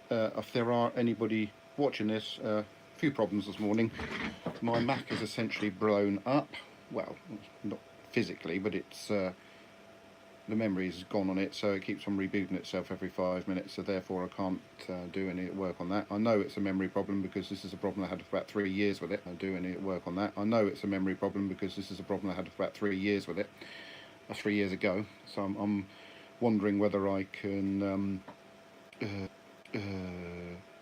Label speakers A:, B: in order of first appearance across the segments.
A: if there are anybody watching this, a few problems this morning. My Mac is essentially blown up. Well, not physically, but it's the memory's gone on it, so it keeps on rebooting itself every 5 minutes, so therefore I can't do any work on that. I know it's a memory problem because this is a problem I had for about 3 years with it. I do any work on that. I know it's a memory problem because this is a problem I had for about 3 years with it. 3 years ago, so I'm wondering whether I can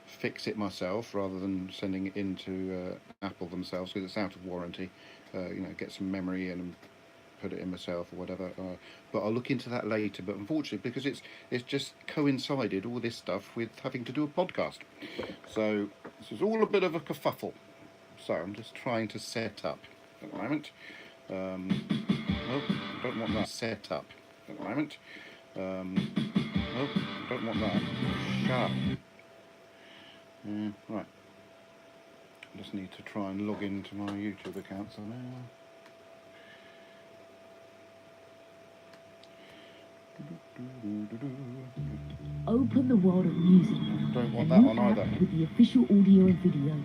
A: fix it myself rather than sending it into Apple themselves, because it's out of warranty. Get some memory and put it in myself or whatever. But I'll look into that later. But unfortunately, because it's just coincided, all this stuff, with having to do a podcast. So this is all a bit of a kerfuffle. So I'm just trying to set up at the moment. I don't want that set up at the moment. I don't want that. Shut up. Right. I just need to try and log into my YouTube account somehow.
B: Open the world of music.
A: Don't want that on either.
B: With the official audio and video,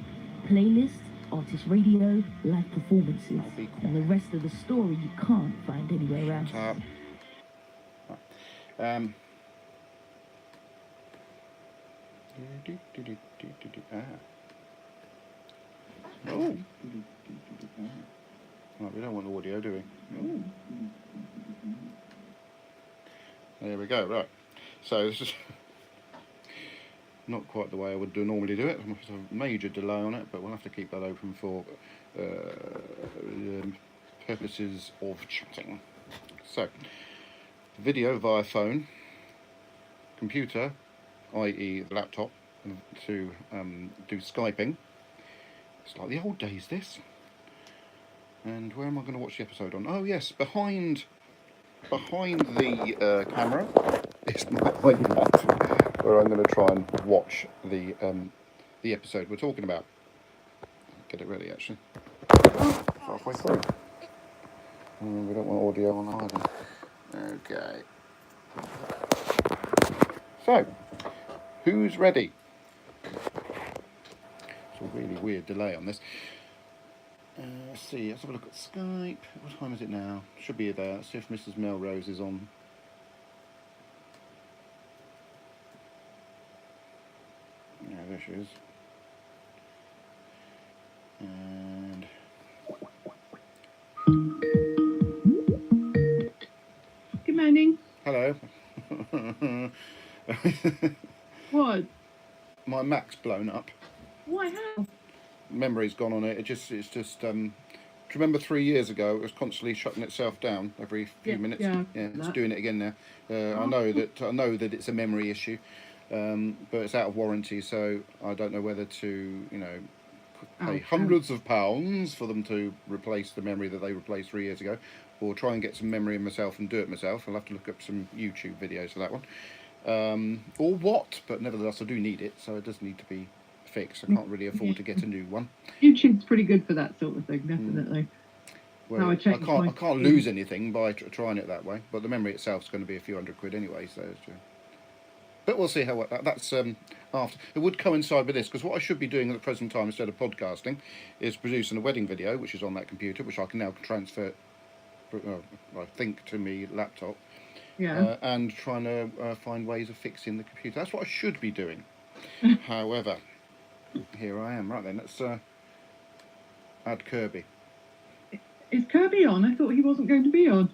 B: playlists, artist radio, live performances, and the rest of the story you can't find anywhere else.
A: Oh. Right, we don't want audio, do we? Oh. There we go, right. So this is not quite the way I would normally do it. There's a major delay on it, but we'll have to keep that open for purposes of chatting. So, video via phone, computer, i.e. the laptop, to do Skyping. It's like the old days, this. And where am I going to watch the episode on? Oh yes, behind the camera is my iPad, where I'm going to try and watch the episode we're talking about. Get it ready, actually. Halfway through. We don't want audio on either. Okay. So, who's ready? It's a really weird delay on this. Let's see, let's have a look at Skype. What time is it now? Should be there. Let's see if Mrs. Melrose is on. Yeah, there she is. And
C: good morning.
A: Hello.
C: What?
A: My Mac's blown up.
C: Why? How?
A: Memory's gone on it. It's just. Do you remember 3 years ago? It was constantly shutting itself down every few minutes. Yeah, it's doing it again now. I know that it's a memory issue, but it's out of warranty, so I don't know whether to pay hundreds of pounds for them to replace the memory that they replaced 3 years ago, or try and get some memory in myself and do it myself. I'll have to look up some YouTube videos for that one, or what. But nevertheless, I do need it, so it does need to be fixed. I can't really afford to get a new one.
C: YouTube's pretty good for that sort of thing, definitely.
A: Well, I can't lose anything by trying it that way, but the memory itself is going to be a few £100 anyway, so it's true. But we'll see how that's after. It would coincide with this, because what I should be doing at the present time instead of podcasting is producing a wedding video, which is on that computer, which I can now transfer, I think, to me laptop.
C: Yeah.
A: And trying to find ways of fixing the computer. That's what I should be doing. However, here I am. Right then, let's add Kirby.
C: Is Kirby on? I thought he wasn't going to be on.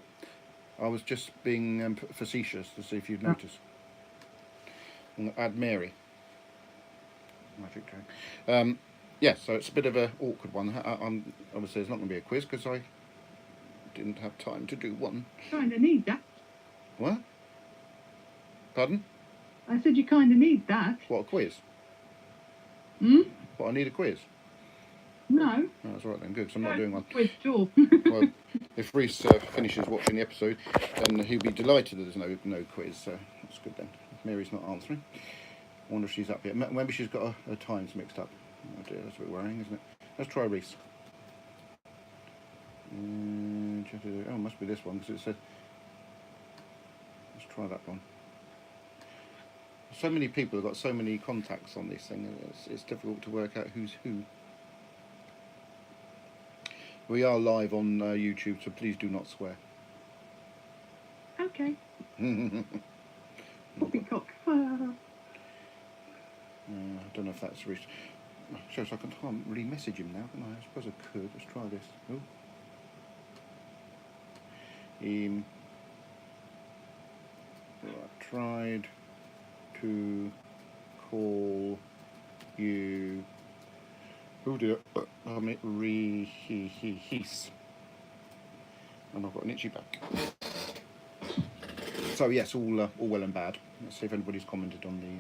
A: I was just being facetious to see if you'd noticed. I'm going to add Mary. Magic train. Yeah, so it's a bit of an awkward one. Obviously, there's not going to be a quiz because I didn't have time to do one.
C: Kind of need that.
A: What? Pardon?
C: I said you kind of need that.
A: What, a quiz? What, I need a quiz?
C: No.
A: Oh, that's right then, good, because I'm not doing one.
C: Quiz, sure.
A: Well, if Reese finishes watching the episode, then he'll be delighted that there's no quiz, so that's good then. Mary's not answering. I wonder if she's up yet. Maybe she's got her times mixed up. Oh dear, that's a bit worrying, isn't it? Let's try Reese. Oh, it must be this one, because it said... Let's try that one. so many people have got so many contacts on this thing, and it's difficult to work out who's who. We are live on YouTube, so please do not swear.
C: Okay. Poppycock.
A: I don't know if that's reached. Shows I can't really message him now, can I? I suppose I could. Let's try this. Oh. I tried to call you. Oh dear. He's. And I've got an itchy back. So yes, all well and bad. Let's see if anybody's commented on the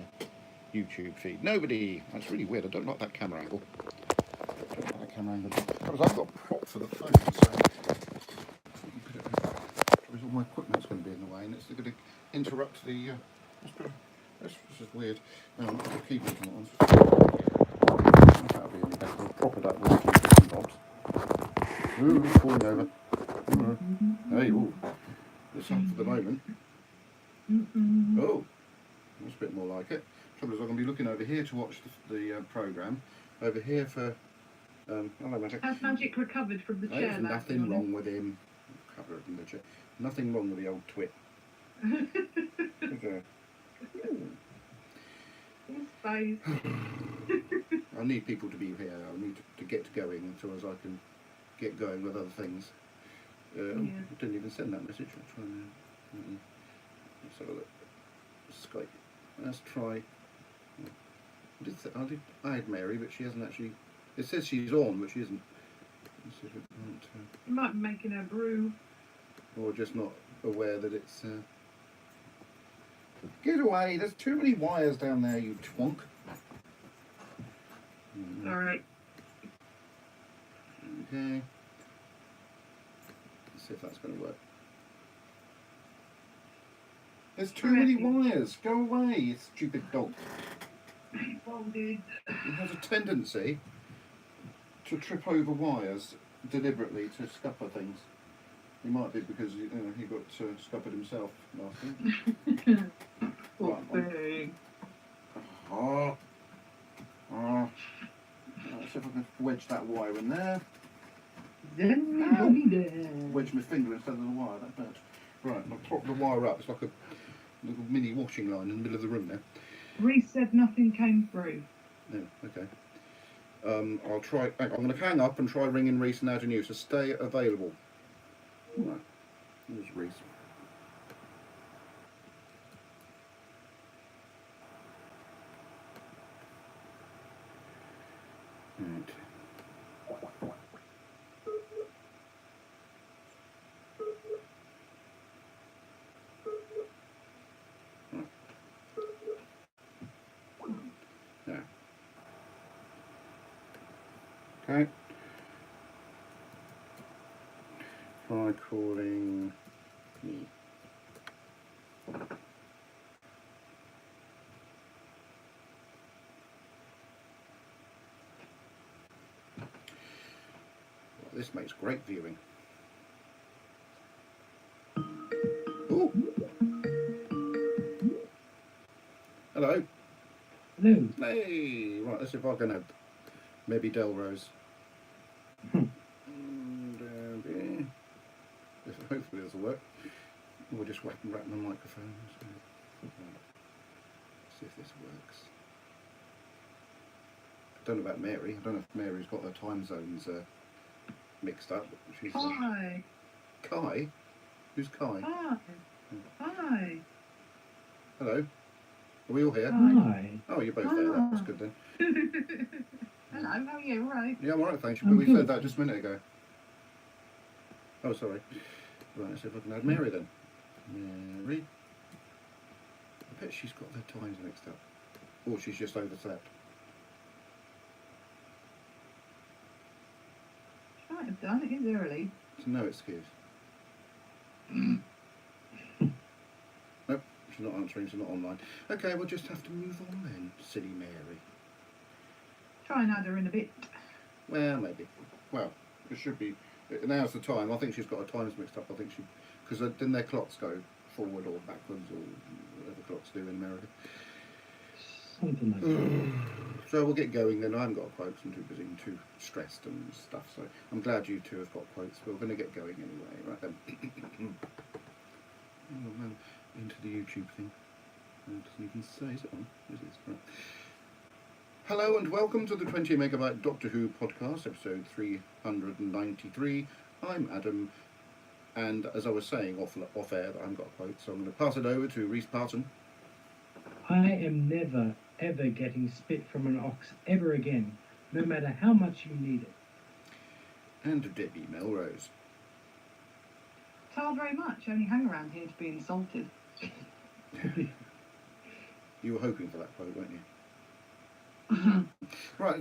A: YouTube feed. Nobody. That's really weird. I don't like that camera angle. Because I've got a prop for the phone, so all my equipment's going to be in the way, and it's going to interrupt the. This is weird. I'll put the keyboard on that one. That'll be any better. I'll prop it up with the keyboard and bobs. Ooh, falling over. Hey, ooh. It's up for the moment. Oh, that's a bit more like it. Trouble is, I'm going to be looking over here to watch the programme. Over here for. Hello, Magic.
C: Has Magic recovered from the chair?
A: There's nothing wrong with him. Covered in the chair. Nothing wrong with the old twit.
C: His face.
A: I need people to be here. I need to get going until as I can get going with other things. I didn't even send that message. I'll try now. Let's have a look. Skype. Let's try. I had Mary, but she hasn't actually. It says she's on, but she isn't. Let's see if it can't,
C: You might be making her brew.
A: or just not aware that it's. Get away! There's too many wires down there, you twonk.
C: Alright.
A: Okay. Let's see if that's going to work. There's too many wires. Go away, you stupid dog. He has a tendency to trip over wires deliberately to scupper things. He might be because he got scuppered himself last week. Let's see if I can wedge that wire in there. Wedge my finger instead of the wire, that hurt. Right, I'll prop the wire up. It's like a little mini washing line in the middle of the room now.
C: Reese said nothing came through.
A: Yeah, okay. I'll try. I'm going to hang up and try ringing Reese and adding you, so stay available. Right. There's Reese. Right. Yeah. Okay. Try calling me. Well, this makes great viewing. Ooh. Hello.
D: Hello.
A: Hey, right, let's see if I can help. Maybe Delrose. Hopefully this will work. We'll just wrap the microphone. So. See if this works. I don't know about Mary. I don't know if Mary's got her time zones mixed up. She's,
C: Hi.
A: Kai? Who's Kai?
C: Hi. Hi.
A: Hello. Are we all here?
D: Hi.
A: Oh, you're both there. That's good then.
C: Hello, how are you? All right?
A: Yeah, I'm alright, thanks.
D: I'm
A: We
D: good.
A: said that just a minute ago. Oh, sorry. Right, let's see if I can add Mary then. Mary. I bet she's got their times mixed up. Or she's just overslept.
C: She might have done. It is early.
A: It's no excuse. Nope, she's not answering, she's not online. Okay, we'll just have to move on then, silly Mary.
C: Try and add her in a bit.
A: Well, maybe. Well, it should be. Now's the time. I think she's got her times mixed up. I think she. Because then their clocks go forward or backwards or whatever clocks do in America.
D: Something like that.
A: So we'll get going then. I haven't got a quote 'cause I'm too busy and too stressed and stuff. So I'm glad you two have got quotes. But we're going to get going anyway. Right then. Oh, no, into the YouTube thing. It doesn't even say, is it on? Is it? Right. Hello and welcome to the 20 Megabyte Doctor Who podcast, episode 393. I'm Adam, and as I was saying off air, that I haven't got a quote, so I'm going to pass it over to Rhys Parton.
D: I am never, ever getting spit from an ox ever again, no matter how much you need it.
A: And Debbie Melrose.
C: Tell very much. I only hang around here to be insulted.
A: You were hoping for that quote, weren't you? Right,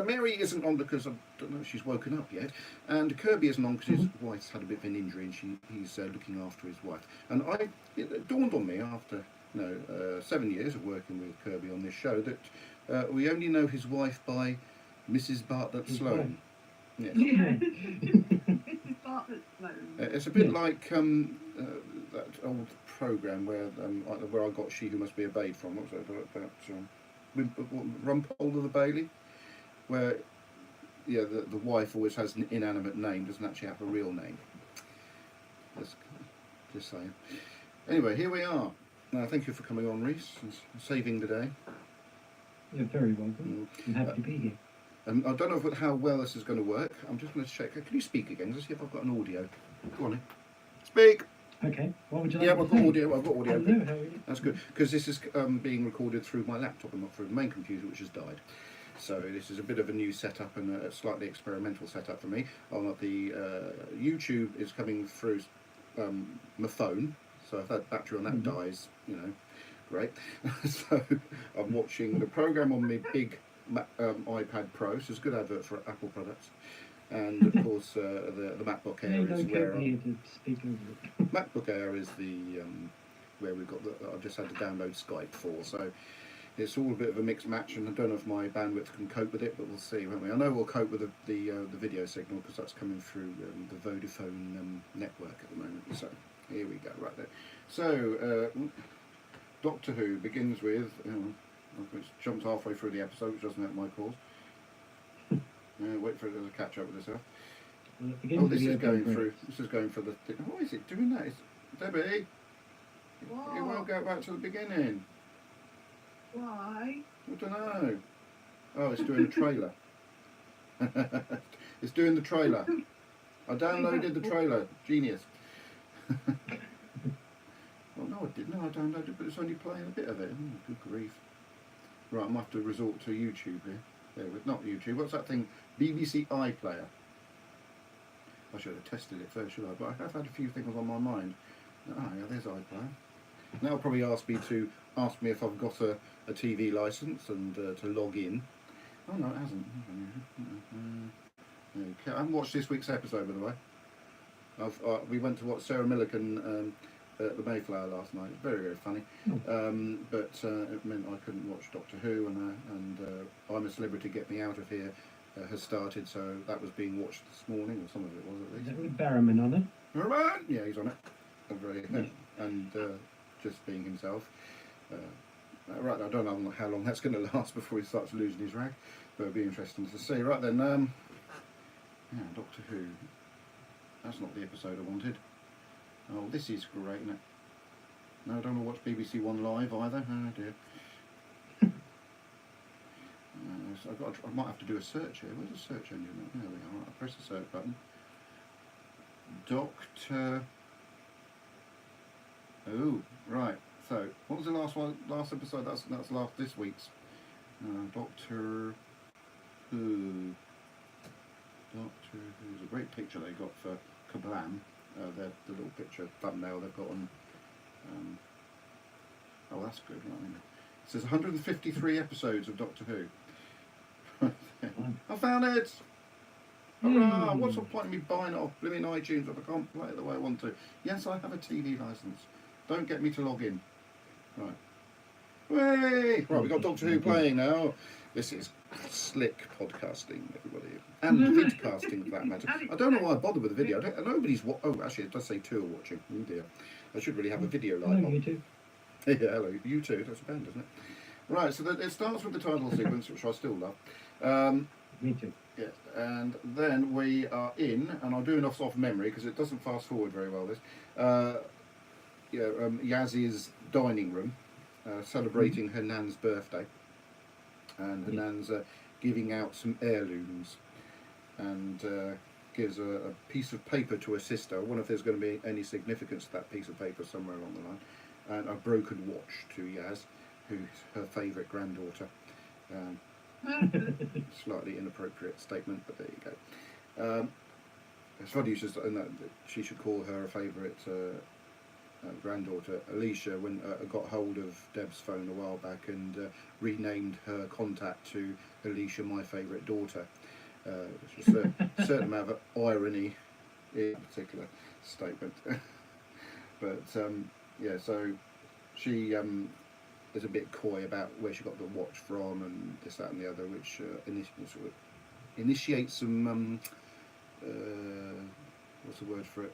A: Mary isn't on because I don't know if she's woken up yet, and Kirby isn't on because his wife's had a bit of an injury and he's looking after his wife. And it dawned on me after 7 years of working with Kirby on this show that we only know his wife by Mrs. Bartlett Sloane. Yes.
C: Yeah. Mrs. Bartlett Sloane.
A: It's a bit like that old programme where I got She Who Must Be Obeyed from. What was it about? Rumpole of the Bailey, where the wife always has an inanimate name, doesn't actually have a real name. Just saying. Anyway, here we are. Thank you for coming on, Rhys, and saving the day.
D: You're very welcome. I'm happy to be here.
A: I don't know how well this is going to work. I'm just going to check. Can you speak again? Let's see if I've got an audio. Go on in. Speak!
D: Okay, what would you like
A: Yeah,
D: to
A: I've got
D: say?
A: audio. I've got audio.
D: Hello, how are you?
A: That's good, because this is being recorded through my laptop and not through the main computer, which has died. So this is a bit of a new setup and a slightly experimental setup for me. The YouTube is coming through my phone, so if that battery on that dies, great. So I'm watching the program on my big iPad Pro, so it's a good advert for Apple products. And of course, the MacBook Air is where MacBook Air is the where we've got I've just had to download Skype for. So it's all a bit of a mixed match, and I don't know if my bandwidth can cope with it, but we'll see, won't we? I know we'll cope with the video signal because that's coming through the Vodafone network at the moment. So here we go, right there. So Doctor Who begins with. It's jumped halfway through the episode, which doesn't help my cause. Wait for it to catch up with itself. Oh, this is going through. This is going for the. Why is it doing that? Debbie,
C: What?
A: it won't go back to the beginning.
C: Why?
A: I don't know. Oh, it's doing the trailer. It's doing the trailer. I downloaded the trailer. Genius. Well, no, I didn't. No, I downloaded it, but it's only playing a bit of it. Oh, good grief. Right, I'm going to have to resort to YouTube here. There, not YouTube. What's that thing? BBC iPlayer. I should have tested it first, should I? But I have had a few things on my mind. Ah, yeah, there's iPlayer. Now it'll probably ask me if I've got a TV license and to log in. Oh no, it hasn't. Okay. I haven't watched this week's episode, by the way. We went to watch Sarah Millican at the Mayflower last night. It was very, very funny. But it meant I couldn't watch Doctor Who, and I'm a Celebrity, Get Me Out of Here has started, so that was being watched this morning, or some of it was at least.
D: Is that with Barrowman on it?
A: Barrowman? Yeah, he's on it. And just being himself. Right, I don't know how long that's going to last before he starts losing his rag, but it'll be interesting to see. Right then, Doctor Who. That's not the episode I wanted. Oh, this is great, isn't it? No, I don't want to watch BBC One live either. Oh dear. So I might have to do a search here. Where's the search engine? There we are. Right, I press the search button. Doctor. Oh, right. So, what was the last one? Last episode? That's this week's. Doctor Who. Doctor Who's a great picture they got for Kablam. The little picture thumbnail they've got on. Oh, that's good. Right. It says 153 episodes of Doctor Who. I found it! Hurrah! What's the point of me buying it off blooming iTunes if I can't play it the way I want to? Yes, I have a TV license. Don't get me to log in. Right. Way! Right, we've got Doctor Who playing now. This is slick podcasting, everybody. And vidcasting, for that matter. I don't know why I bother with the video. Nobody's... Oh, actually, it does say two are watching. Oh, dear. I should really have a video light on.
D: You too.
A: Yeah, hello. You too. That's a band, isn't it? Right, so it starts with the title sequence, which I still love.
D: Me too.
A: Yeah, and then we are in, and I'm doing off memory because it doesn't fast forward very well. This, Yaz's dining room, celebrating her nan's birthday, and her nan's giving out some heirlooms, and gives a piece of paper to her sister. I wonder if there's going to be any significance to that piece of paper somewhere along the line, and a broken watch to Yaz, who's her favourite granddaughter. Slightly inappropriate statement, but there you go. It's funny you should, that she should call her a favourite granddaughter. Alicia got hold of Deb's phone a while back and renamed her contact to Alicia, my favourite daughter, which was a certain amount of irony in a particular statement. But yeah, so she is a bit coy about where she got the watch from and this, that and the other, which initiates some what's the word for it,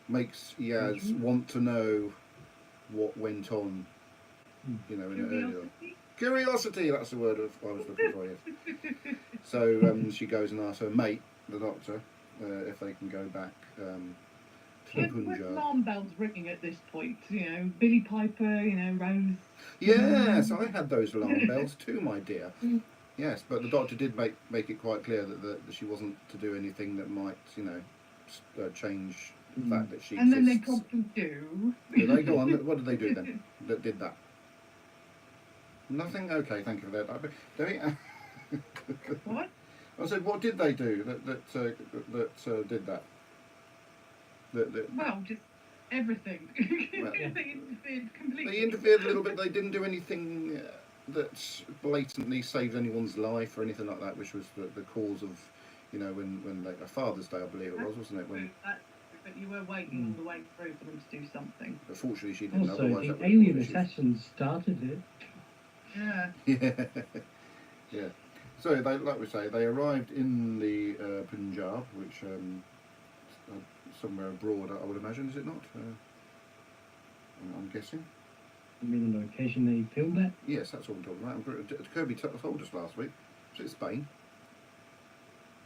A: makes Yaz want to know what went on, you know, in earlier. Curiosity, that's the word I was looking for, yes. So she goes and asks her mate, the doctor, if they can go back to
C: With alarm bells ringing at this point, you know, Billy Piper, you know, Rose.
A: Yes, I had those alarm bells too, my dear. Yes, but the doctor did make it quite clear that she wasn't to do anything that might, you know, change the fact that she
C: and
A: exists.
C: then they probably do.
A: Did they go on? What did they do then? That did that? Nothing. Okay, thank you for that.
C: What?
A: I said, what did they do that did that?
C: Well, just everything.
A: Well,
C: they interfered completely.
A: They interfered a little bit. They didn't do anything that blatantly saved anyone's life or anything like that, which was the cause of, you know, when like Father's Day, I believe it was, wasn't it? When,
C: but you were waiting all the way through for them to do something.
A: but fortunately, she didn't.
D: Also,
A: Otherwise,
D: the alien assassins started it.
C: Yeah.
A: Yeah, yeah. So they, like we say, they arrived in the Punjab, which somewhere abroad, I would imagine. Is it not? I'm guessing.
D: You mean the location they filmed at?
A: Yes, that's what I'm talking about. Kirby told us last week. Was it Spain?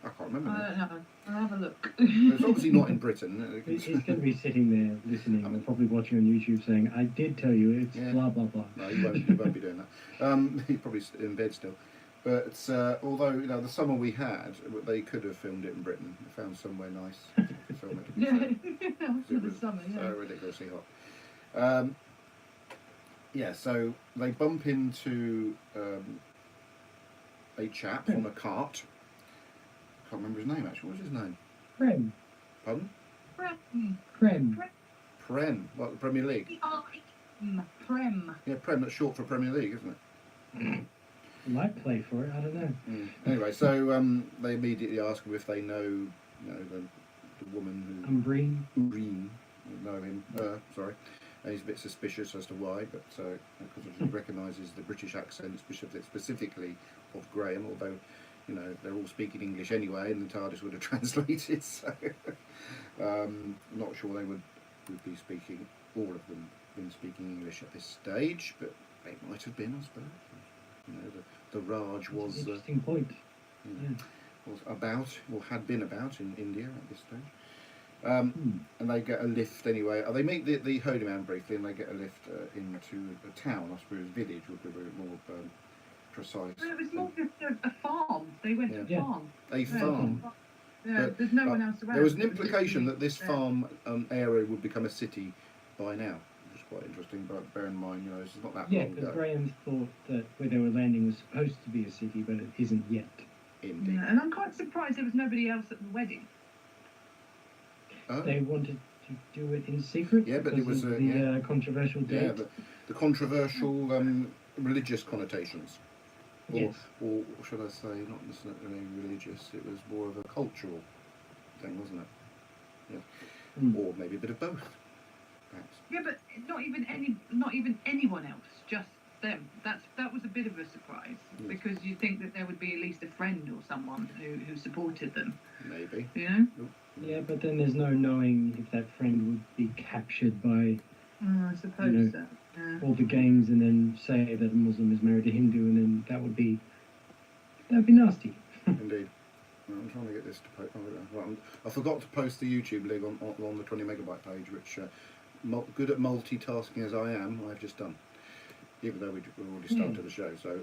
A: I can't remember.
C: I don't know. I'll have a look.
A: It's obviously not in Britain.
D: He's going to be sitting there listening and probably watching on YouTube saying, I did tell you, it's blah, blah, blah.
A: No, he won't be doing that. He's probably in bed still. But although, you know, the summer we had, they could have filmed it in Britain. They found somewhere nice to film it.
C: For the summer, yeah.
A: So ridiculously hot. Yeah, so they bump into a chap on a cart. I can't remember his name actually. What was his name?
D: Prem.
A: Pardon?
D: Prem.
A: Prem. What, the Premier League?
C: Prem.
A: Yeah, Prem. That's short for Premier League, isn't it?
D: Might play for it, I don't know.
A: Anyway, so they immediately ask him if they know, you know, the woman who... Umbreen. Know him. Sorry. And he's a bit suspicious as to why, but because he recognises the British accent, specifically of Graham, although, you know, they're all speaking English anyway, and the TARDIS would have translated, so I'm not sure they would be speaking, all of them been speaking English at this stage, but they might have been, I suppose. You know, the Raj was...
D: Interesting point.
A: Was about, or had been about in India at this stage. And they get a lift anyway. They meet the holy man briefly, and they get a lift into a town. I suppose village would be a bit more precise.
C: Well, it was more just a farm. They went to a farm.
A: A farm.
C: Yeah, there's no one else around.
A: There was an implication that this farm area would become a city by now, which is quite interesting. But bear in mind, you know, it's not that long ago.
D: because Graham thought that where they were landing was supposed to be a city, but it isn't yet.
A: Indeed.
C: Yeah, and I'm quite surprised there was nobody else at the wedding.
A: Oh.
D: They wanted to do it in secret.
A: Yeah, but it was
D: the controversial date.
A: Yeah, the controversial religious connotations.
D: Yes.
A: Or should I say, not necessarily religious, it was more of a cultural thing, wasn't it? Yeah. Or maybe a bit of both, perhaps.
C: Yeah, but not even anyone else, just them. That was a bit of a surprise, because you'd think that there would be at least a friend or someone who supported them.
A: Maybe.
C: You know?
D: Yeah, but then there's no knowing if that friend would be captured by
C: I suppose
D: You know,
C: so. Yeah.
D: all the games, and then say that a Muslim is married a Hindu, and then that'd be nasty.
A: Indeed. Well, I'm trying to get this to post. I forgot to post the YouTube link on the 20 megabyte page, which, good at multitasking as I am, I've just done. Even though we've already started the show, so.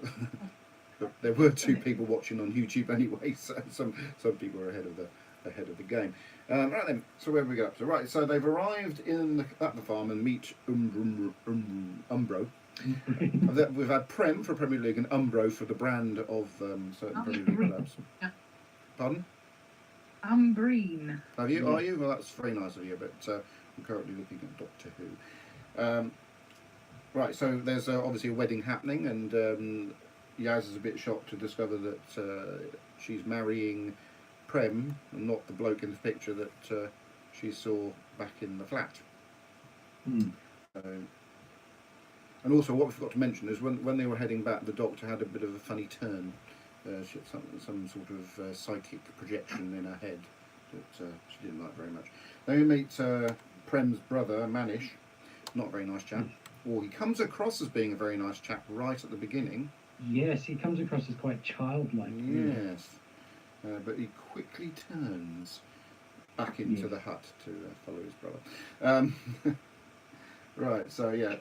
A: But there were 2 people watching on YouTube anyway, so some people are ahead of the game. Right then, so where do we get up to? Right, so they've arrived at the farm and meet Umbro. We've had Prem for Premier League and Umbro for the brand of certain Premier League clubs.
C: Yeah.
A: Pardon?
C: Umbreen.
A: Have you?
D: Yeah.
A: Are you? Well, that's very nice of you, but I'm currently looking at Doctor Who. Right, so there's obviously a wedding happening, and Yaz is a bit shocked to discover that she's marrying Prem and not the bloke in the picture that she saw back in the flat. And also, what we forgot to mention is when they were heading back, the Doctor had a bit of a funny turn. She had some sort of psychic projection in her head that she didn't like very much. Then we meet Prem's brother, Manish, not a very nice chap. Or he comes across as being a very nice chap right at the beginning.
D: Yes, he comes across as quite childlike.
A: Yes. But he quickly turns back into the hut to follow his brother. Right, so yeah.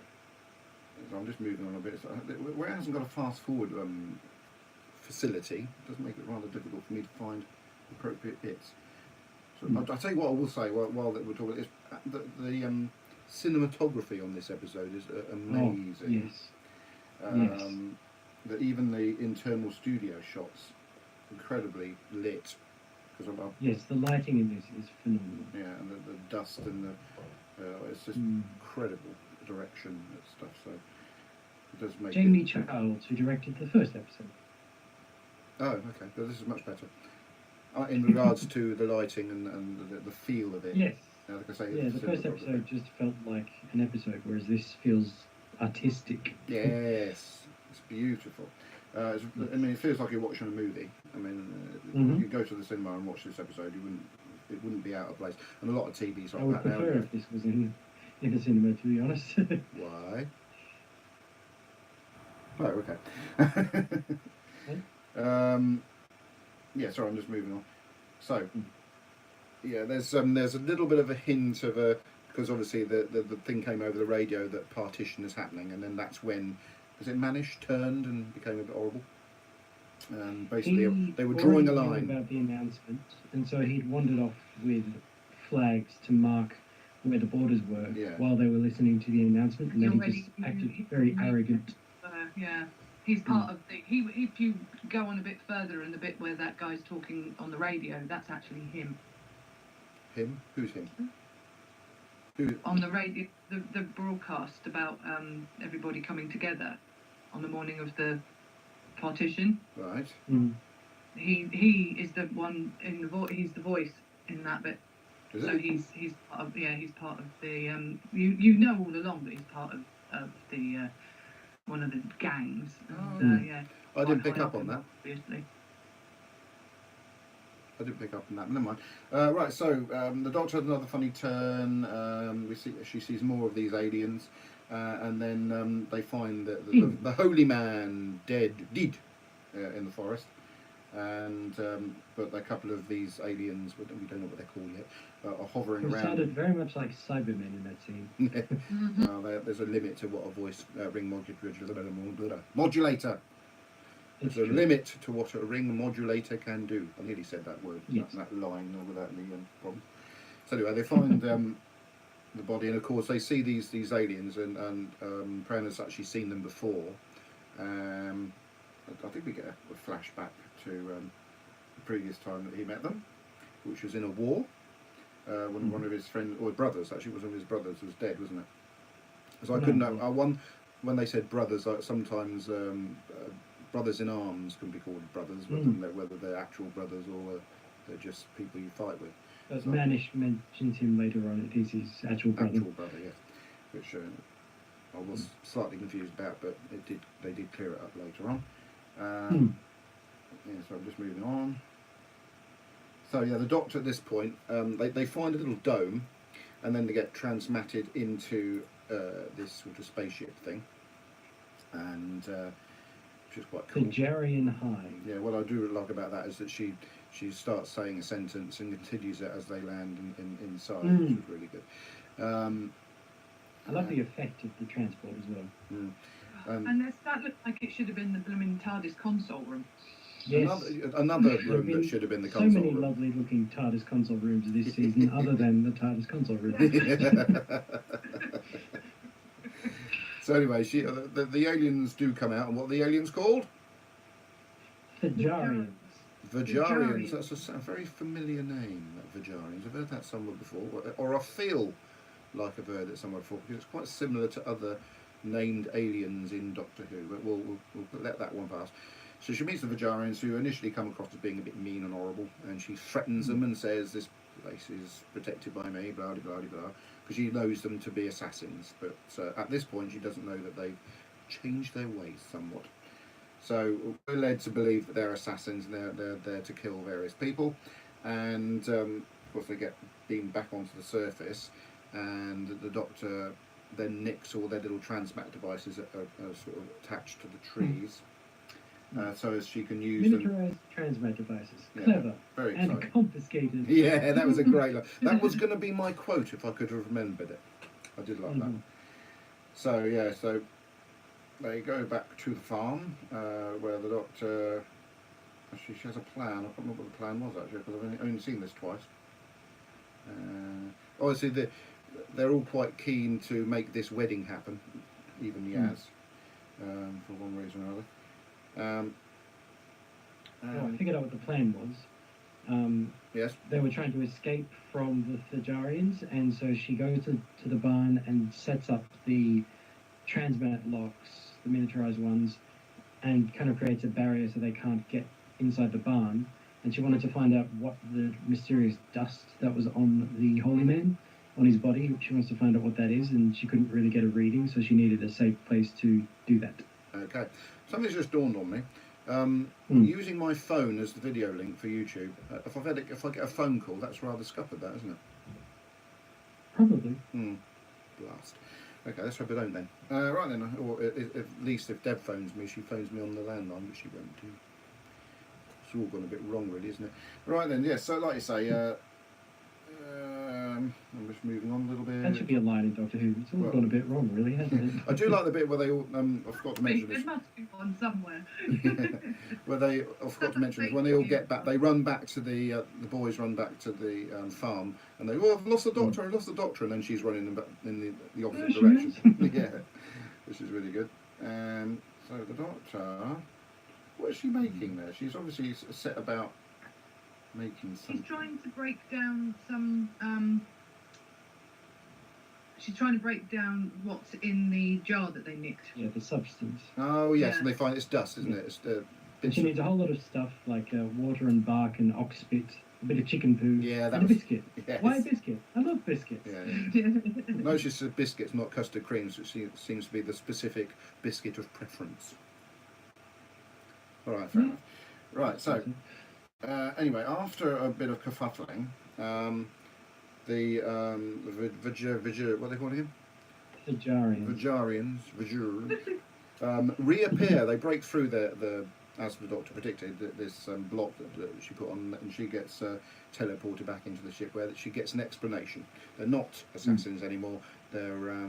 A: So I'm just moving on a bit. So, where it hasn't got a fast forward facility, it does make it rather difficult for me to find appropriate bits. So I'll tell you what I will say while we're talking about this. The cinematography on this episode is amazing.
D: Yes.
A: That even the internal studio shots, incredibly lit.
D: Yes, the lighting in this is phenomenal.
A: Yeah, and the dust and it's just incredible direction and stuff. So it does make
D: Jamie Charles, who directed the first episode.
A: Oh, okay. So this is much better. In regards to the lighting and the feel of it.
D: Yes.
A: Like I say,
D: Yeah, the first episode just felt like an episode, whereas this feels artistic.
A: Yes, it's beautiful. I mean, it feels like you're watching a movie. I mean, if you go to the cinema and watch this episode, it wouldn't be out of place. And a lot of TVs
D: I
A: like
D: would
A: that
D: prefer
A: now.
D: if this was in the cinema, to be honest.
A: Why? Oh, okay. Yeah, sorry, I'm just moving on. So, yeah, there's a little bit of a hint of because obviously the thing came over the radio that partition is happening, and then that's when, was it Manish turned and became a bit horrible? And basically they were drawing a line
D: about the announcement, and so he'd wandered off with flags to mark where the borders were while they were listening to the announcement, and then he just acted very arrogant.
C: Yeah. He's part of the. If you go on a bit further, and the bit where that guy's talking on the radio, that's actually him.
A: Him? Who's him?
C: Who? On the radio, the broadcast about everybody coming together on the morning of the partition.
A: Right.
C: He is the one in the he's the voice in that bit.
A: Is
C: so
A: it?
C: he's part of he's part of the you know all along that he's part of the one of the gangs. And,
A: I didn't pick up on that.
C: Obviously.
A: I didn't pick up on that. Never mind. Right, so the Doctor has another funny turn. She sees more of these aliens, and then they find that the holy man dead in the forest, and but a couple of these aliens, we don't know what they're called yet, are hovering around. It
D: sounded very much like Cybermen in that scene.
A: There's a limit to what a voice ring modulator. There's a limit to what a ring modulator can do. I nearly said that word, that line, without any problem. So anyway, they find the body, and of course they see these aliens, and Pran has actually seen them before. I think we get a flashback to the previous time that he met them, which was in a war, when one of his friends, or brothers, actually, one of his brothers was dead, wasn't it? So I couldn't know. When they said brothers, sometimes brothers in arms can be called brothers, whether they're actual brothers or they're just people you fight with.
D: But so, Manish mentions him later on. It is his actual brother.
A: Actual brother, yes. Which I was slightly confused about, but they did clear it up later on. So I'm just moving on. So yeah, the Doctor at this point, they find a little dome, and then they get transmatted into this sort of spaceship thing, and which is quite cool.
D: Thajarian Hive.
A: Yeah, what I do like about that is that she starts saying a sentence and continues it as they land inside, which is really good.
D: I love the effect of the transport as well.
C: And that looked like it should have been the blooming TARDIS console room.
D: Yes.
A: Another room that should have been the console room.
D: So many lovely looking TARDIS console rooms this season, other than the TARDIS console room.
A: So anyway, the aliens do come out, and what are the aliens called?
D: Vajarians.
A: Vajarians. That's a very familiar name, that Vajarians. I've heard that somewhere before, or I feel like I've heard it somewhere before, because it's quite similar to other named aliens in Doctor Who, but we'll let that one pass. So she meets the Vajarians, who initially come across as being a bit mean and horrible, and she threatens them and says this place is protected by me, blah blah blah blah, because she knows them to be assassins. But at this point, she doesn't know that they've changed their ways somewhat. So we're led to believe that they're assassins and they're there to kill various people, and of course they get beamed back onto the surface, and the Doctor then nicks all their little transmat devices that are sort of attached to the trees. So as she can use
D: miniaturized transmat devices. Clever.
A: Very exciting.
D: And confiscated.
A: Yeah, that was a great line. That was going to be my quote if I could have remembered it. I did like that. So yeah, so they go back to the farm where the Doctor. Actually, she has a plan. I can't remember what the plan was actually, because I've only seen this twice. Obviously, they're all quite keen to make this wedding happen, even Yaz, for one reason or another.
D: I figured out what the plan was.
A: Yes.
D: They were trying to escape from the Thajarians, and so she goes to the barn and sets up the transmat locks, the miniaturized ones, and kind of creates a barrier so they can't get inside the barn. And she wanted to find out what the mysterious dust that was on the Holy Man, on his body. She wants to find out what that is, and she couldn't really get a reading, so she needed a safe place to do that.
A: Okay. Something's just dawned on me. Using my phone as the video link for YouTube, if I get a phone call, that's rather scuppered, that, isn't it?
D: Probably.
A: Blast. Okay, let's hope I don't then. Right then, or at least if Deb phones me, she phones me on the landline, which she won't do. It's all gone a bit wrong, really, isn't it? Right then, yes. So, like you say, I'm just moving on a little bit.
D: That should be a line in Doctor Who. It's all gone a bit wrong, really, hasn't it?
A: I do like the bit where they all. I forgot to mention this.
C: There must be one somewhere.
A: Where I forgot to mention this. When they all get back, they run back to the boys run back to the farm, and they I've lost the Doctor, I've lost the Doctor, and then she's running in the opposite direction. Yeah, which is really good. So the Doctor, what is she making there? She's obviously set about making something.
C: She's trying to break down some. She's trying to break down what's in the jar that they nicked.
D: Yeah, the substance.
A: Oh yes, and they find it's dust, isn't it? It's
D: and she needs a whole lot of stuff like water and bark and ox spit, a bit of chicken poo,
A: and
D: a biscuit.
A: Yes.
D: Why a biscuit? I love biscuits.
A: Yeah. No, she said biscuits, not custard creams, which seems to be the specific biscuit of preference. All right, fair enough. Right, so anyway, after a bit of kerfuffling, the what are they called again? Vajarians reappear. They break through the as the Doctor predicted, this block that she put on, and she gets teleported back into the ship, where she gets an explanation. They're not assassins anymore. They're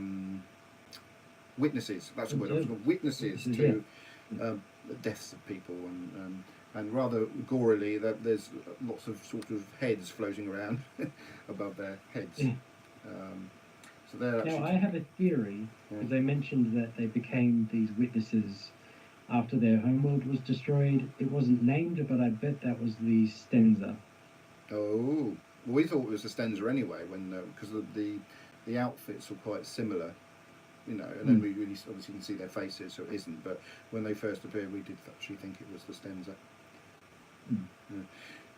A: witnesses. That's the word. I was called witnesses to the deaths of people, and rather gorily, that there's lots of sort of heads floating around above their heads. So they're
D: now, I have a theory, because they mentioned that they became these witnesses after their homeworld was destroyed. It wasn't named, but I bet that was the Stenza.
A: Oh, well, we thought it was the Stenza anyway, when because the outfits were quite similar, you know, and then we really obviously can see their faces, so it isn't. But when they first appeared, we did actually think it was the Stenza.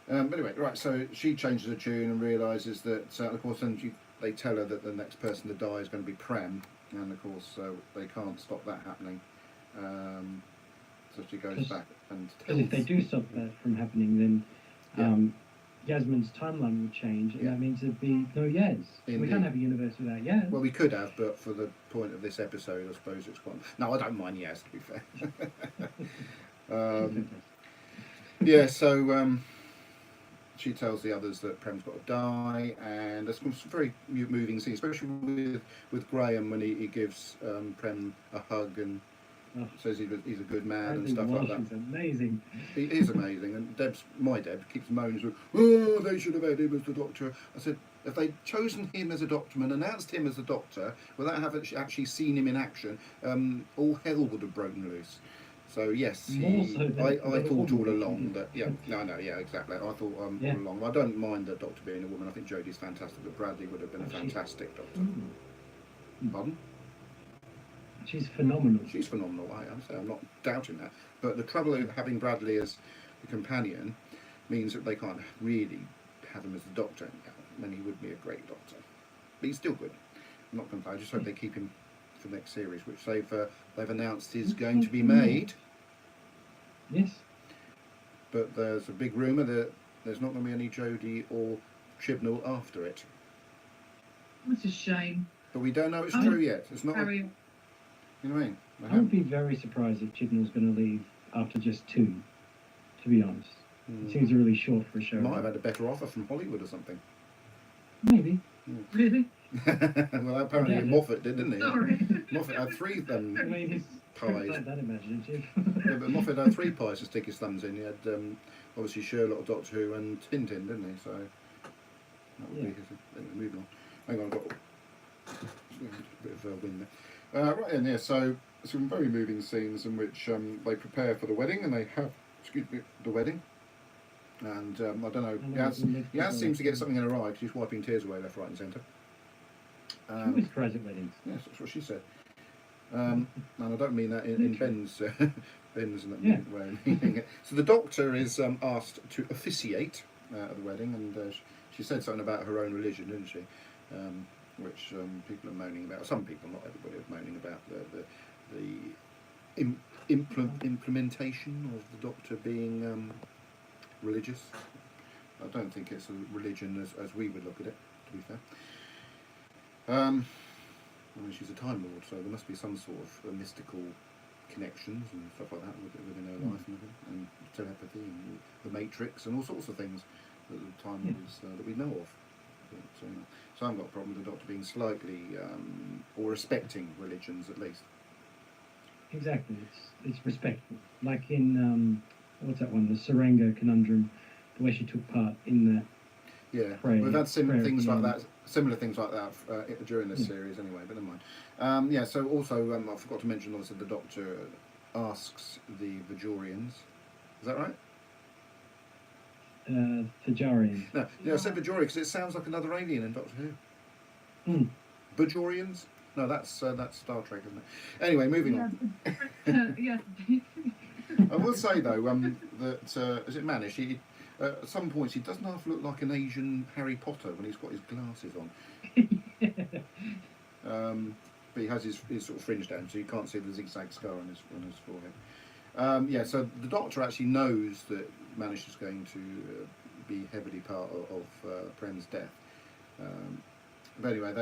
A: But anyway, right, so she changes her tune and realises that, of course, then they tell her that the next person to die is going to be Prem, and of course they can't stop that happening. So she goes back and tells...
D: Because if they do stop that from happening, then Yasmin's timeline would change, and
A: Yeah.
D: that means there'd be no Yaz. We
A: Indeed.
D: can't have a universe without Yaz.
A: Well, we could have, but for the point of this episode, I suppose it's quite. No, I don't mind Yaz, to be fair. Yeah, so she tells the others that Prem's got to die, and there's some very moving scenes, especially with Graham when he gives Prem a hug and says he's a good man and stuff like that.
D: He's amazing.
A: He is amazing, and my Deb keeps moaning, "Oh, they should have had him as the Doctor." I said, if they'd chosen him as a Doctor and announced him as the Doctor without having actually seen him in action, all hell would have broken loose. So yes, I thought all along that exactly. I thought all along. I don't mind the Doctor being a woman. I think Jodie's fantastic, but Bradley would have been a fantastic Doctor. Pardon?
D: She's phenomenal.
A: She's phenomenal. I'm not doubting that. But the trouble of having Bradley as the companion means that they can't really have him as the Doctor. And he would be a great Doctor. But he's still good. I'm not going to. I just hope they keep him for the next series, which they've announced is going to be made.
D: Yes.
A: But there's a big rumour that there's not going to be any Jodie or Chibnall after it.
C: That's a shame.
A: But we don't know it's true yet. It's not.
C: Harry.
A: You know what I mean?
D: I would be very surprised if Chibnall's going to leave after just 2, to be honest. It seems really short for a show.
A: Might have had a better offer from Hollywood or something.
D: Maybe.
C: Really?
A: Well, apparently Moffat did, didn't he?
C: Sorry.
A: Moffat had 3 pies.
D: Not that imaginative.
A: Yeah, but Moffat had 3 pies to stick his thumbs in. He had obviously Sherlock, Doctor Who, and Tintin, didn't he? So that would be his. Anyway, moving on. Hang on, I've got a bit of a wind there. Right in here, so some very moving scenes in which they prepare for the wedding, and they have, the wedding. And I don't know, Yaz seems to get something in her eye because she's wiping tears away left, right, and centre.
D: She always cries at weddings.
A: Yes, that's what she said. And I don't mean that in Ben's way of meaning it. So the Doctor is asked to officiate at the wedding, and she said something about her own religion, didn't she? Which people are moaning about. Some people, not everybody, are moaning about the implementation of the Doctor being religious. I don't think it's a religion as we would look at it, to be fair. I mean, she's a Time Lord, so there must be some sort of mystical connections and stuff like that within her life, and telepathy and the Matrix and all sorts of things that the Time Lords that we know of. But, so I haven't got a problem with the Doctor being slightly or respecting religions at least.
D: Exactly, it's respectful. Like in what's that one, the Serenga Conundrum, the way she took part in that.
A: Yeah, we've had similar things like that during this series anyway, but never mind. Yeah, so also I forgot to mention also the Doctor asks the Bajorians. Is that right?
D: Thajarians.
A: No, I said Bajorian because it sounds like another alien in Doctor Who. Bajorians? No, that's Star Trek, isn't it? Anyway, moving on.
C: Yeah.
A: I will say though that is it Manish? He at some points he doesn't half look like an Asian Harry Potter when he's got his glasses on. But he has his sort of fringe down, so you can't see the zigzag scar on his forehead. Yeah, so the Doctor actually knows that Manish is going to be heavily part of Prem's death. But anyway,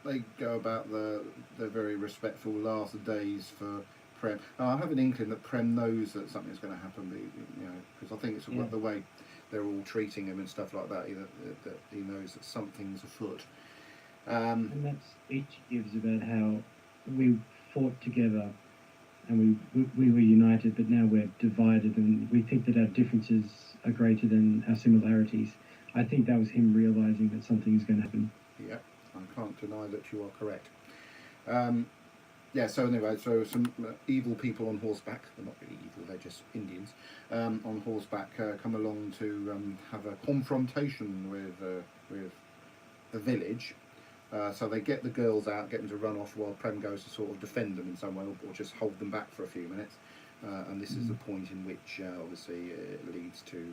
A: they go about the very respectful last days for Prem. Now, I have an inkling that Prem knows that something's going to happen, because I think it's the way they're all treating him and stuff like that. That he knows that something's afoot.
D: And that speech gives about how we fought together and we were united, but now we're divided, and we think that our differences are greater than our similarities. I think that was him realising that something is going to happen.
A: Yeah, I can't deny that you are correct. Yeah, so anyway, so some evil people on horseback, they're not really evil, they're just Indians, on horseback come along to have a confrontation with the village. So they get the girls out, get them to run off while Prem goes to sort of defend them in some way, or just hold them back for a few minutes. And this is the point in which, obviously, it leads to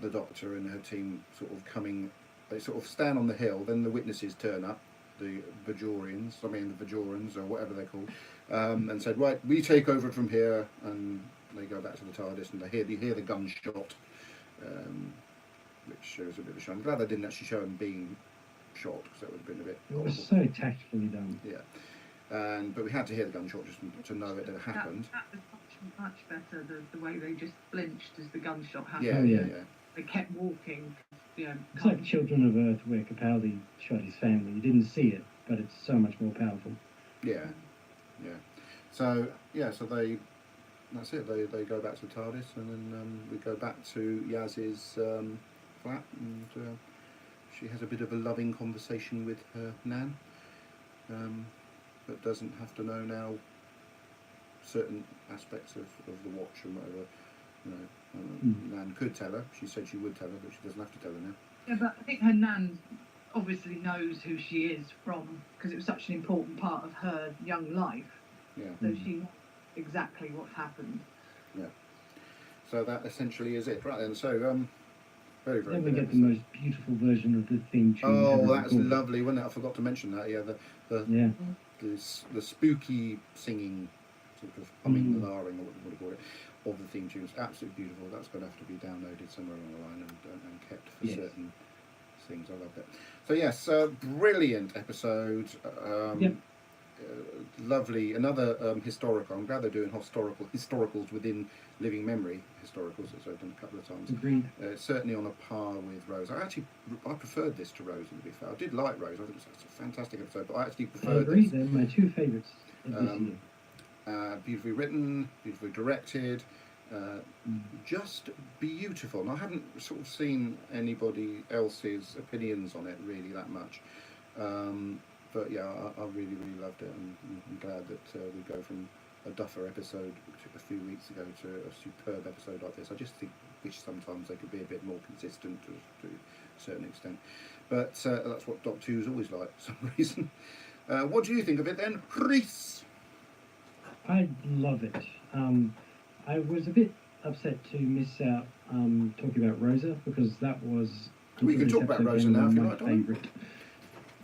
A: the Doctor and her team sort of coming. They sort of stand on the hill, then the witnesses turn up, the Bajorians, or whatever they're called, and said, right, we take over from here, and they go back to the TARDIS, and you hear the gunshot, which was a bit of a shame. I'm glad they didn't actually show him being shot, because that would have been a bit
D: It was
A: horrible.
D: so tactfully done.
A: Yeah. But we had to hear the gunshot just to know it had happened.
C: That was much better, the way they just blinched as the gunshot happened.
A: Yeah,
D: Oh,
A: yeah,
D: yeah.
A: yeah.
C: They kept walking,
D: It's like Children of Earth, where Capaldi shot his family. You didn't see it, but it's so much more powerful.
A: Yeah, yeah. So that's it. They go back to the TARDIS, and then we go back to Yaz's flat, and she has a bit of a loving conversation with her Nan, but doesn't have to know now certain aspects of the watch and whatever. Nan could tell her. She said she would tell her, but she doesn't have to tell her now.
C: Yeah, but I think her Nan obviously knows who she is from, because it was such an important part of her young life.
A: Yeah.
C: So she knows exactly what's happened.
A: Yeah. So that essentially is it. Right then. So very, very
D: Then we
A: good
D: get the
A: episode.
D: most beautiful version of the theme tune.
A: Oh,
D: ever
A: that's
D: recorded.
A: lovely, wasn't it? I forgot to mention that. Yeah,
D: Yeah.
A: the spooky singing, sort of humming, and lahring, or what do you call it, of the theme tunes. Absolutely beautiful. That's going to have to be downloaded somewhere along the line and kept for
D: Yes.
A: certain things. I love it. So yes, brilliant episode.
D: Yep.
A: Lovely. Another historical. I'm glad they're doing historicals within living memory historicals, as I've done a couple of times.
D: Agreed.
A: Certainly on a par with Rose. I preferred this to Rose, to be fair. I did like Rose. I think it's a fantastic episode, but I actually
D: I
A: preferred
D: agree.
A: this.
D: They're my two favourites of this year.
A: Beautifully written, beautifully directed, just beautiful. And I haven't sort of seen anybody else's opinions on it really that much. But yeah, I really, really loved it, and I'm glad that we go from a duffer episode a few weeks ago to a superb episode like this. I just wish sometimes they could be a bit more consistent to a certain extent. But that's what Doctor Who's always like for some reason. What do you think of it then, Reese?
D: I love it. I was a bit upset to miss out talking about Rosa, because that was.
A: We can talk about Rosa now if you like, darling.
D: Favourite.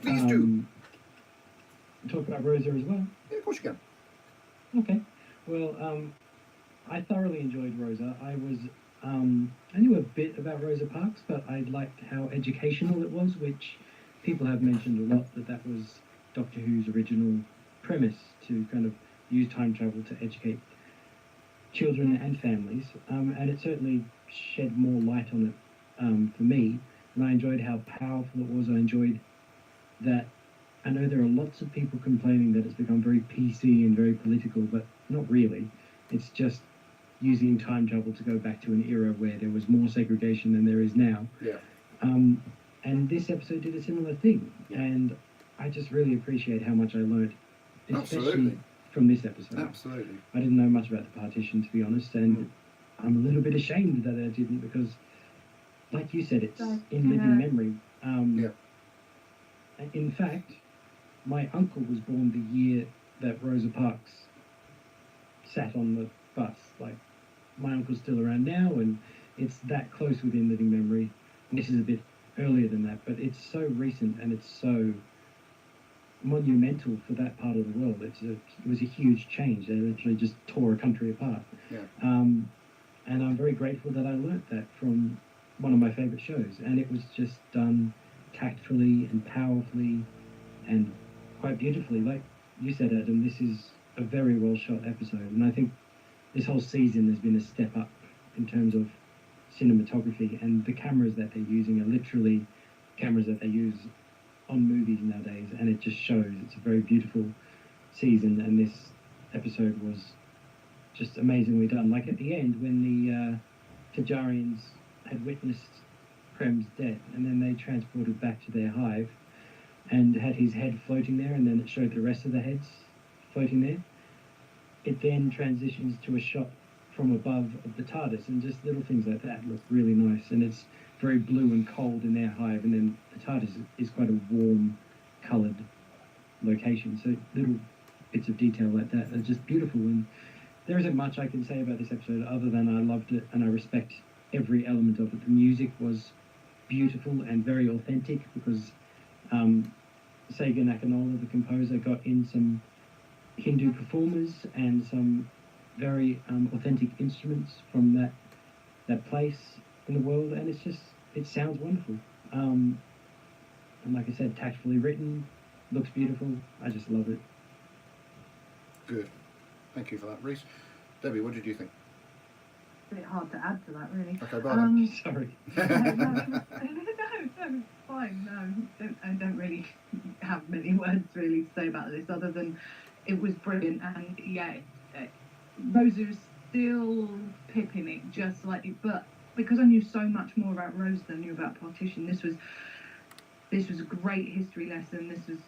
A: Please do.
D: Talk about Rosa as well.
A: Yeah, of course you can.
D: Okay. Well, I thoroughly enjoyed Rosa. I knew a bit about Rosa Parks, but I liked how educational it was, which people have mentioned a lot, that was Doctor Who's original premise, to kind of use time travel to educate children and families. And it certainly shed more light on it for me. And I enjoyed how powerful it was. I enjoyed that. I know there are lots of people complaining that it's become very PC and very political, but not really. It's just using time travel to go back to an era where there was more segregation than there is now.
A: Yeah.
D: And this episode did a similar thing.
A: Yeah.
D: And I just really appreciate how much I learned, especially
A: Absolutely.
D: from this episode.
A: Absolutely.
D: I didn't know much about the partition, to be honest, and I'm a little bit ashamed that I didn't, because, like you said, it's in living memory.
A: Yeah.
D: In fact, my uncle was born the year that Rosa Parks sat on the bus. Like, my uncle's still around now, and it's that close within living memory. And this is a bit earlier than that, but it's so recent and it's so monumental for that part of the world. It was a huge change. They literally just tore a country apart.
A: Yeah.
D: And I'm very grateful that I learnt that from one of my favourite shows, and it was just done tactfully and powerfully and quite beautifully. Like you said, Adam, this is a very well shot episode, and I think this whole season has been a step up in terms of cinematography, and the cameras that they're using are literally cameras that they use on movies nowadays, and it just shows. It's a very beautiful season, and this episode was just amazingly done. Like at the end, when the Tajarians had witnessed Prem's death, and then they transported back to their hive and had his head floating there, and then it showed the rest of the heads floating there. It then transitions to a shot from above of the TARDIS, and just little things like that look really nice. And it's very blue and cold in their hive, and then the TARDIS is quite a warm coloured location. So little bits of detail like that are just beautiful. And there isn't much I can say about this episode other than I loved it and I respect every element of it. The music was beautiful and very authentic, because Sega Nakanola, the composer, got in some Hindu performers and some very authentic instruments from that place in the world, and it's just it sounds wonderful. And like I said, tactfully written, looks beautiful. I just love it.
A: Good. Thank you for that, Reese. Debbie, what did you think?
C: A bit hard to add to that, really.
A: Okay, bye then.
D: Sorry.
C: No, it's fine. No, I don't really have many words really to say about this, other than it was brilliant. And yeah, Rosa is still pipping it just slightly, but because I knew so much more about Rosa than I knew about Partition, this was a great history lesson. This was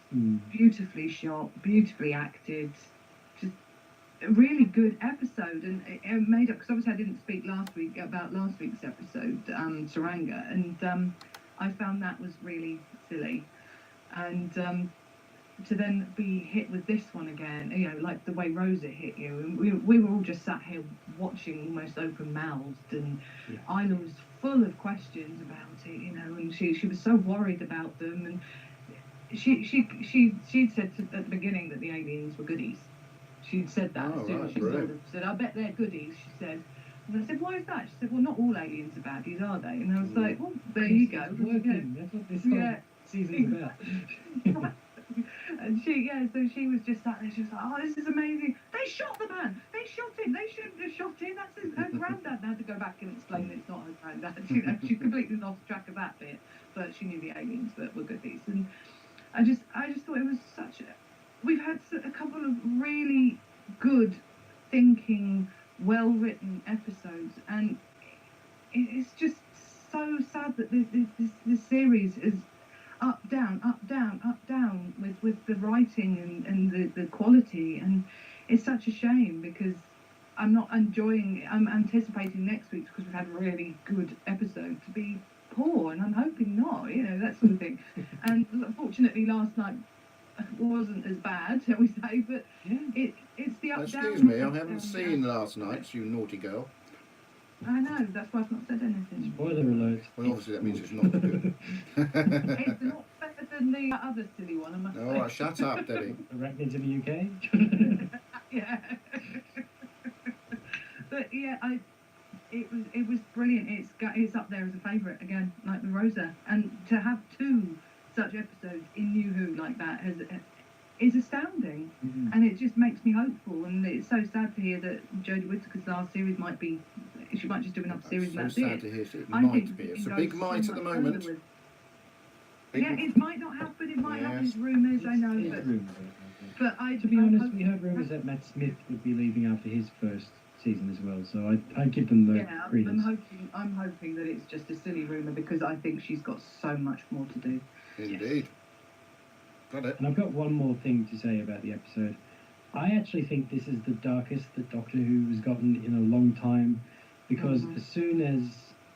C: beautifully shot, beautifully acted, just a really good episode. And it made up, because obviously I didn't speak last week about last week's episode, Saranga, and I found that was really silly. And to then be hit with this one again, you know, like the way Rosa hit you, and we were all just sat here watching, almost open mouthed, and Isla was full of questions about it, you know, and she was so worried about them, and she'd said at the beginning that the aliens were goodies. She'd said that as soon as she sort of said, "I bet they're goodies," she said. And I said, "Why is that?" She said, "Well, not all aliens are baddies, are they?" And I was like, "Well, there you go."
D: That's what this whole season's about.
C: And so she was just sat there, she was like, "Oh, this is amazing. They shot the man. They shot him. They shouldn't have shot him. That's her granddad." And I had to go back and explain that it's not her granddad. You know, she completely lost track of that bit, but she knew the aliens that were goodies. And I just thought it was we've had a couple of really good thinking, well-written episodes, and it's just so sad that this series is up, down, with the writing and the quality, and it's such a shame because I'm anticipating next week's, because we've had a really good episode, to be poor, and I'm hoping not, you know, that sort of thing. And fortunately last night wasn't as bad, shall we say, but it's the up, down.
A: Excuse me, I haven't seen last night's, you naughty girl.
C: I know, that's why I've not said anything.
D: Spoiler alert.
A: Well, obviously that means it's not good.
C: It's not better than the other silly one, I must say.
A: All right, shut up, Debbie.
D: Arachnids in the UK?
C: Yeah. But yeah, it was brilliant. It's up there as a favourite again, like with Rosa. And to have two such episodes in New Who like that is astounding.
D: Mm-hmm.
C: And it just makes me hopeful. And it's so sad to hear that Jodie Whittaker's last series she might just do another series and that's
A: so sad
C: it.
A: to hear. It
C: I
A: might
C: think
A: be.
C: it
A: It's a
C: can
A: big
C: go
A: might
C: so
A: at the
C: much
A: moment.
C: further with- Yeah, it might not have, but it might have these rumours, I know.
D: It's rumours.
C: But
D: To be honest, we heard rumours that Matt Smith would be leaving after his first season as well, so I'd give them the credence.
C: I'm hoping that it's just a silly rumour, because I think she's got so much more to do.
A: Indeed. Got it.
D: And I've got one more thing to say about the episode. I actually think this is the darkest that Doctor Who has gotten in a long time, because as soon as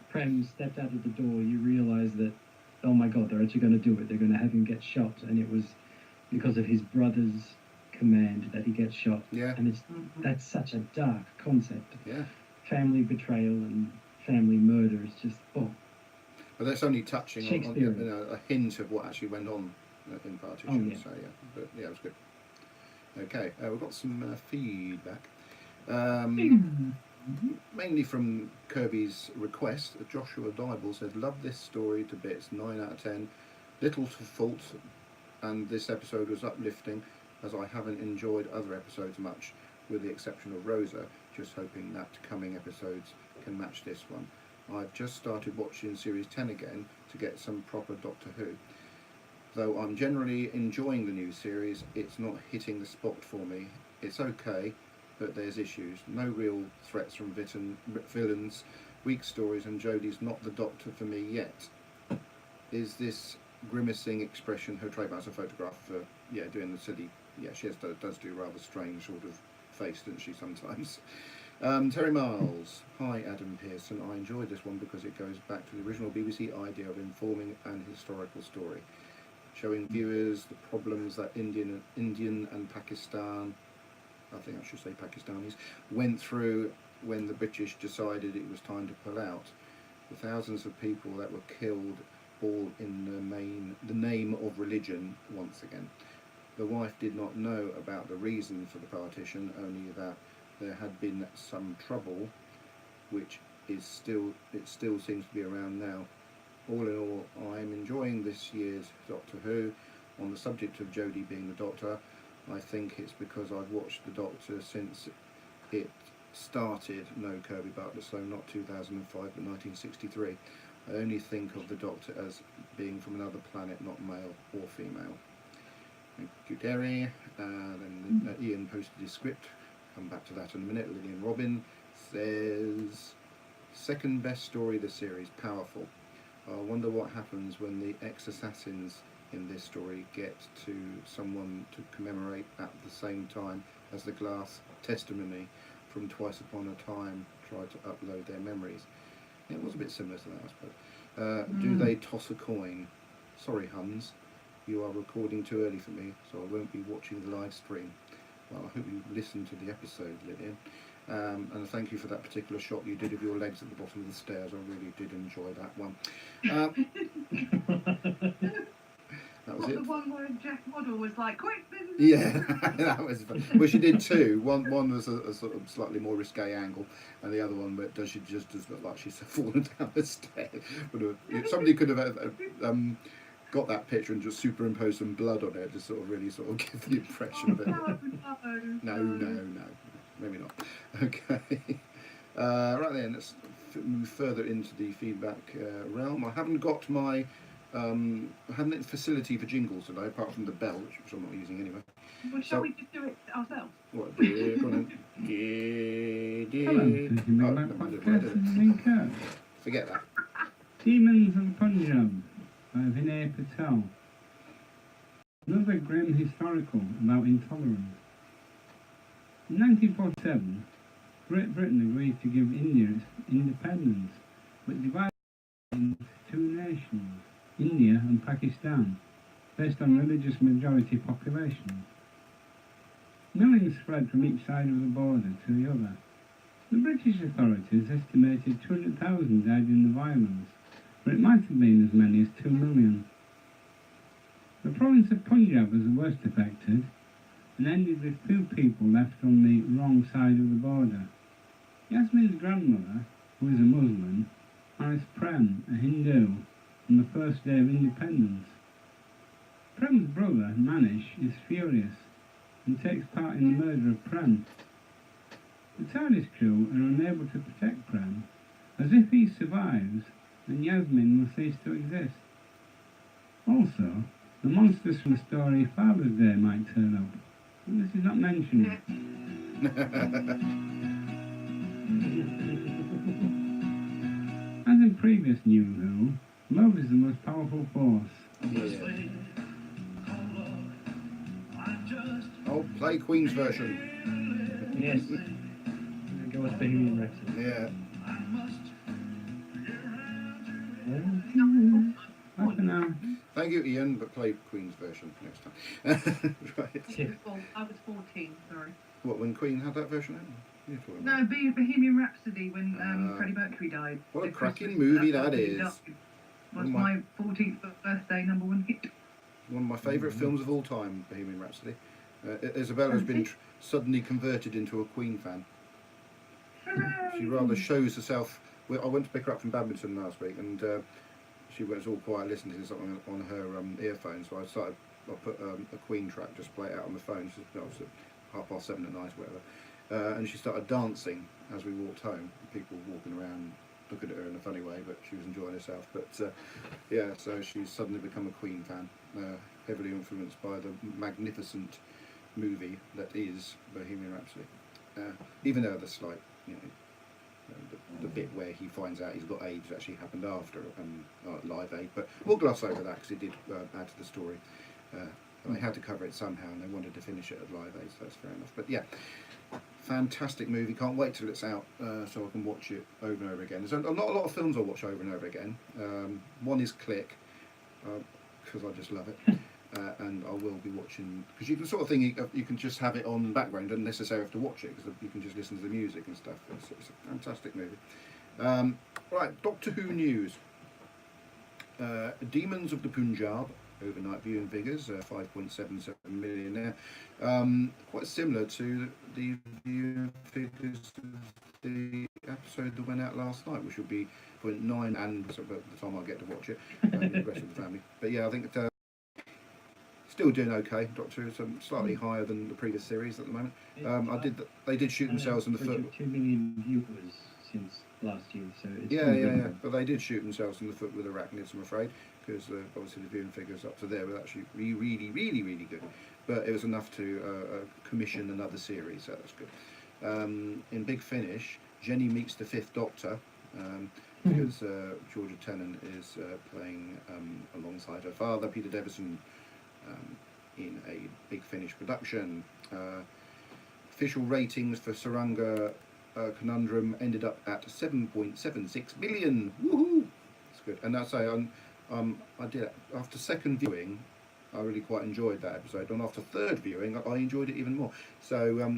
D: Prem stepped out of the door, you realise that, oh my god, they're actually going to do it. They're going to have him get shot, and it was because of his brother's command that he gets shot.
A: Yeah.
D: And that's such a dark concept.
A: Yeah.
D: Family betrayal and family murder is just,
A: But that's only touching on
D: Shakespeare.
A: a hint of what actually went on in Partition.
D: Oh, yeah.
A: So yeah, but yeah, it was good. Okay, we've got some feedback. Mainly from Kirby's request. Joshua Dybel said, "Love this story to bits, 9 out of 10. Little to fault, and this episode was uplifting, as I haven't enjoyed other episodes much, with the exception of Rosa. Just hoping that coming episodes can match this one. I've just started watching Series 10 again to get some proper Doctor Who. Though I'm generally enjoying the new series, it's not hitting the spot for me. It's okay, but there's issues. No real threats from villains, weak stories, and Jodie's not the Doctor for me yet. Is this grimacing expression her trademark?" As a photograph for, doing the silly, she does do rather strange sort of face, doesn't she, sometimes? Terry Miles, "Hi Adam Pearson, I enjoyed this one because it goes back to the original BBC idea of informing an historical story, showing viewers the problems that Indian and Pakistan, I think I should say Pakistanis, went through when the British decided it was time to pull out. The thousands of people that were killed, all in the name of religion once again. The wife did not know about the reason for the partition, only that there had been some trouble, which it still seems to be around now. all in all, I'm enjoying this year's Doctor Who. On the subject of Jodie being the Doctor, I think it's because I've watched the Doctor since it started, no Kirby Butler, so not 2005 but 1963. I only think of the Doctor as being from another planet, not male or female. Thank you, Derry. Then Ian posted his script. Come back to that in a minute. Lillian Robin says, second best story of the series, powerful. I wonder what happens when the ex-assassins in this story get to someone to commemorate at the same time as the glass testimony from Twice Upon a Time tried to upload their memories. It was a bit similar to that, I suppose. Do they toss a coin? Sorry, Hans, you are recording too early for me, so I won't be watching the live stream. Well, I hope you listened to the episode, Lillian. And thank you for that particular shot you did of your legs at the bottom of the stairs. I really did enjoy that one. That was it.
C: The one where Jack Waddle was like, quick!
A: Yeah, that was fun. Well, she did two. One was a sort of slightly more risque angle, and the other one, but she just does look like she's fallen down the stairs. Somebody could have got that picture and just superimposed some blood on it, just sort of really sort of give the impression of it. No, maybe not. Okay. Right then, let's move further into the feedback realm. I haven't got my I haven't the facility for jingles today, apart from the bell, which I'm not using anyway.
C: Well, shall we just do it ourselves?
A: What? Go on then. Forget that.
E: Demons of Punjab by Vinay Patel. Another grim historical about intolerance. In 1947, Great Britain agreed to give India its independence, but divided into two nations, India and Pakistan, based on religious majority populations. Millions spread from each side of the border to the other. The British authorities estimated 200,000 died in the violence, but it might have been as many as 2 million. The province of Punjab was the worst affected, and ended with few people left on the wrong side of the border. Yasmin's grandmother, who is a Muslim, marries Prem, a Hindu, on the first day of independence. Prem's brother, Manish, is furious and takes part in the murder of Prem. The TARDIS crew are unable to protect Prem, as if he survives, then Yasmin will cease to exist. Also, the monsters from the story Father's Day might turn up, but this is not mentioned. As in previous New Who, love is the most powerful force.
A: Yeah. Oh, play Queen's version.
D: Yes. Go with Bohemian Rhapsody.
A: Yeah.
E: Half an hour.
A: Thank you, Ian, but play Queen's version next time. Right.
C: I was 14, sorry.
A: What, when Queen had that version out? What are you talking
C: No,
A: about?
C: Bohemian Rhapsody when Freddie Mercury died.
A: What a
C: At
A: cracking
C: Christmas,
A: movie
C: that's
A: that
C: when he
A: is.
C: died. Was my 14th birthday #1 hit.
A: One of my favourite films of all time, Bohemian Rhapsody. Isabella's been suddenly converted into a Queen fan. She rather shows herself. I went to pick her up from badminton last week, and she was all quiet listening to something on her earphones. So I put a Queen track, just play it out on the phone. It was at 7:30 at night, whatever. And she started dancing as we walked home. People walking around looking at her in a funny way, but she was enjoying herself. But yeah, so she's suddenly become a Queen fan, heavily influenced by the magnificent movie that is Bohemian Rhapsody. Even though the slight, the bit where he finds out he's got AIDS actually happened after Live Aid, but we'll gloss over that because it did add to the story. They had to cover it somehow, and they wanted to finish it at Live Aid, so that's fair enough. But yeah, fantastic movie. Can't wait till it's out so I can watch it over and over again. There's not a lot of films I watch over and over again. One is Click, because I just love it. And I will be watching, because you can sort of thing, you can just have it on the background, don't necessarily have to watch it, because you can just listen to the music and stuff. It's a fantastic movie. Right, Doctor Who news. Demons of the Punjab, overnight viewing figures, 5.77 million there. Quite similar to the viewing figures of the episode that went out last night, which will be 0.9, and by the time I get to watch it, with the rest of the family. But yeah, I think still doing okay. Doctor is slightly higher than the previous series at the moment. They did shoot themselves in the foot.
D: 2 million viewers since last year, so it's
A: Yeah. But they did shoot themselves in the foot with Arachnids, I'm afraid, because obviously the viewing figures up to there were actually really, really, really good. But it was enough to commission another series, so that's good. In Big Finish, Jenny meets the Fifth Doctor, because Georgia Tennant is playing alongside her father, Peter Davison, in a Big Finish production. Official ratings for Saranga Conundrum ended up at 7.76 million. Woohoo! That's good. And that's I did, after second viewing, I really quite enjoyed that episode, and after third viewing, I enjoyed it even more. So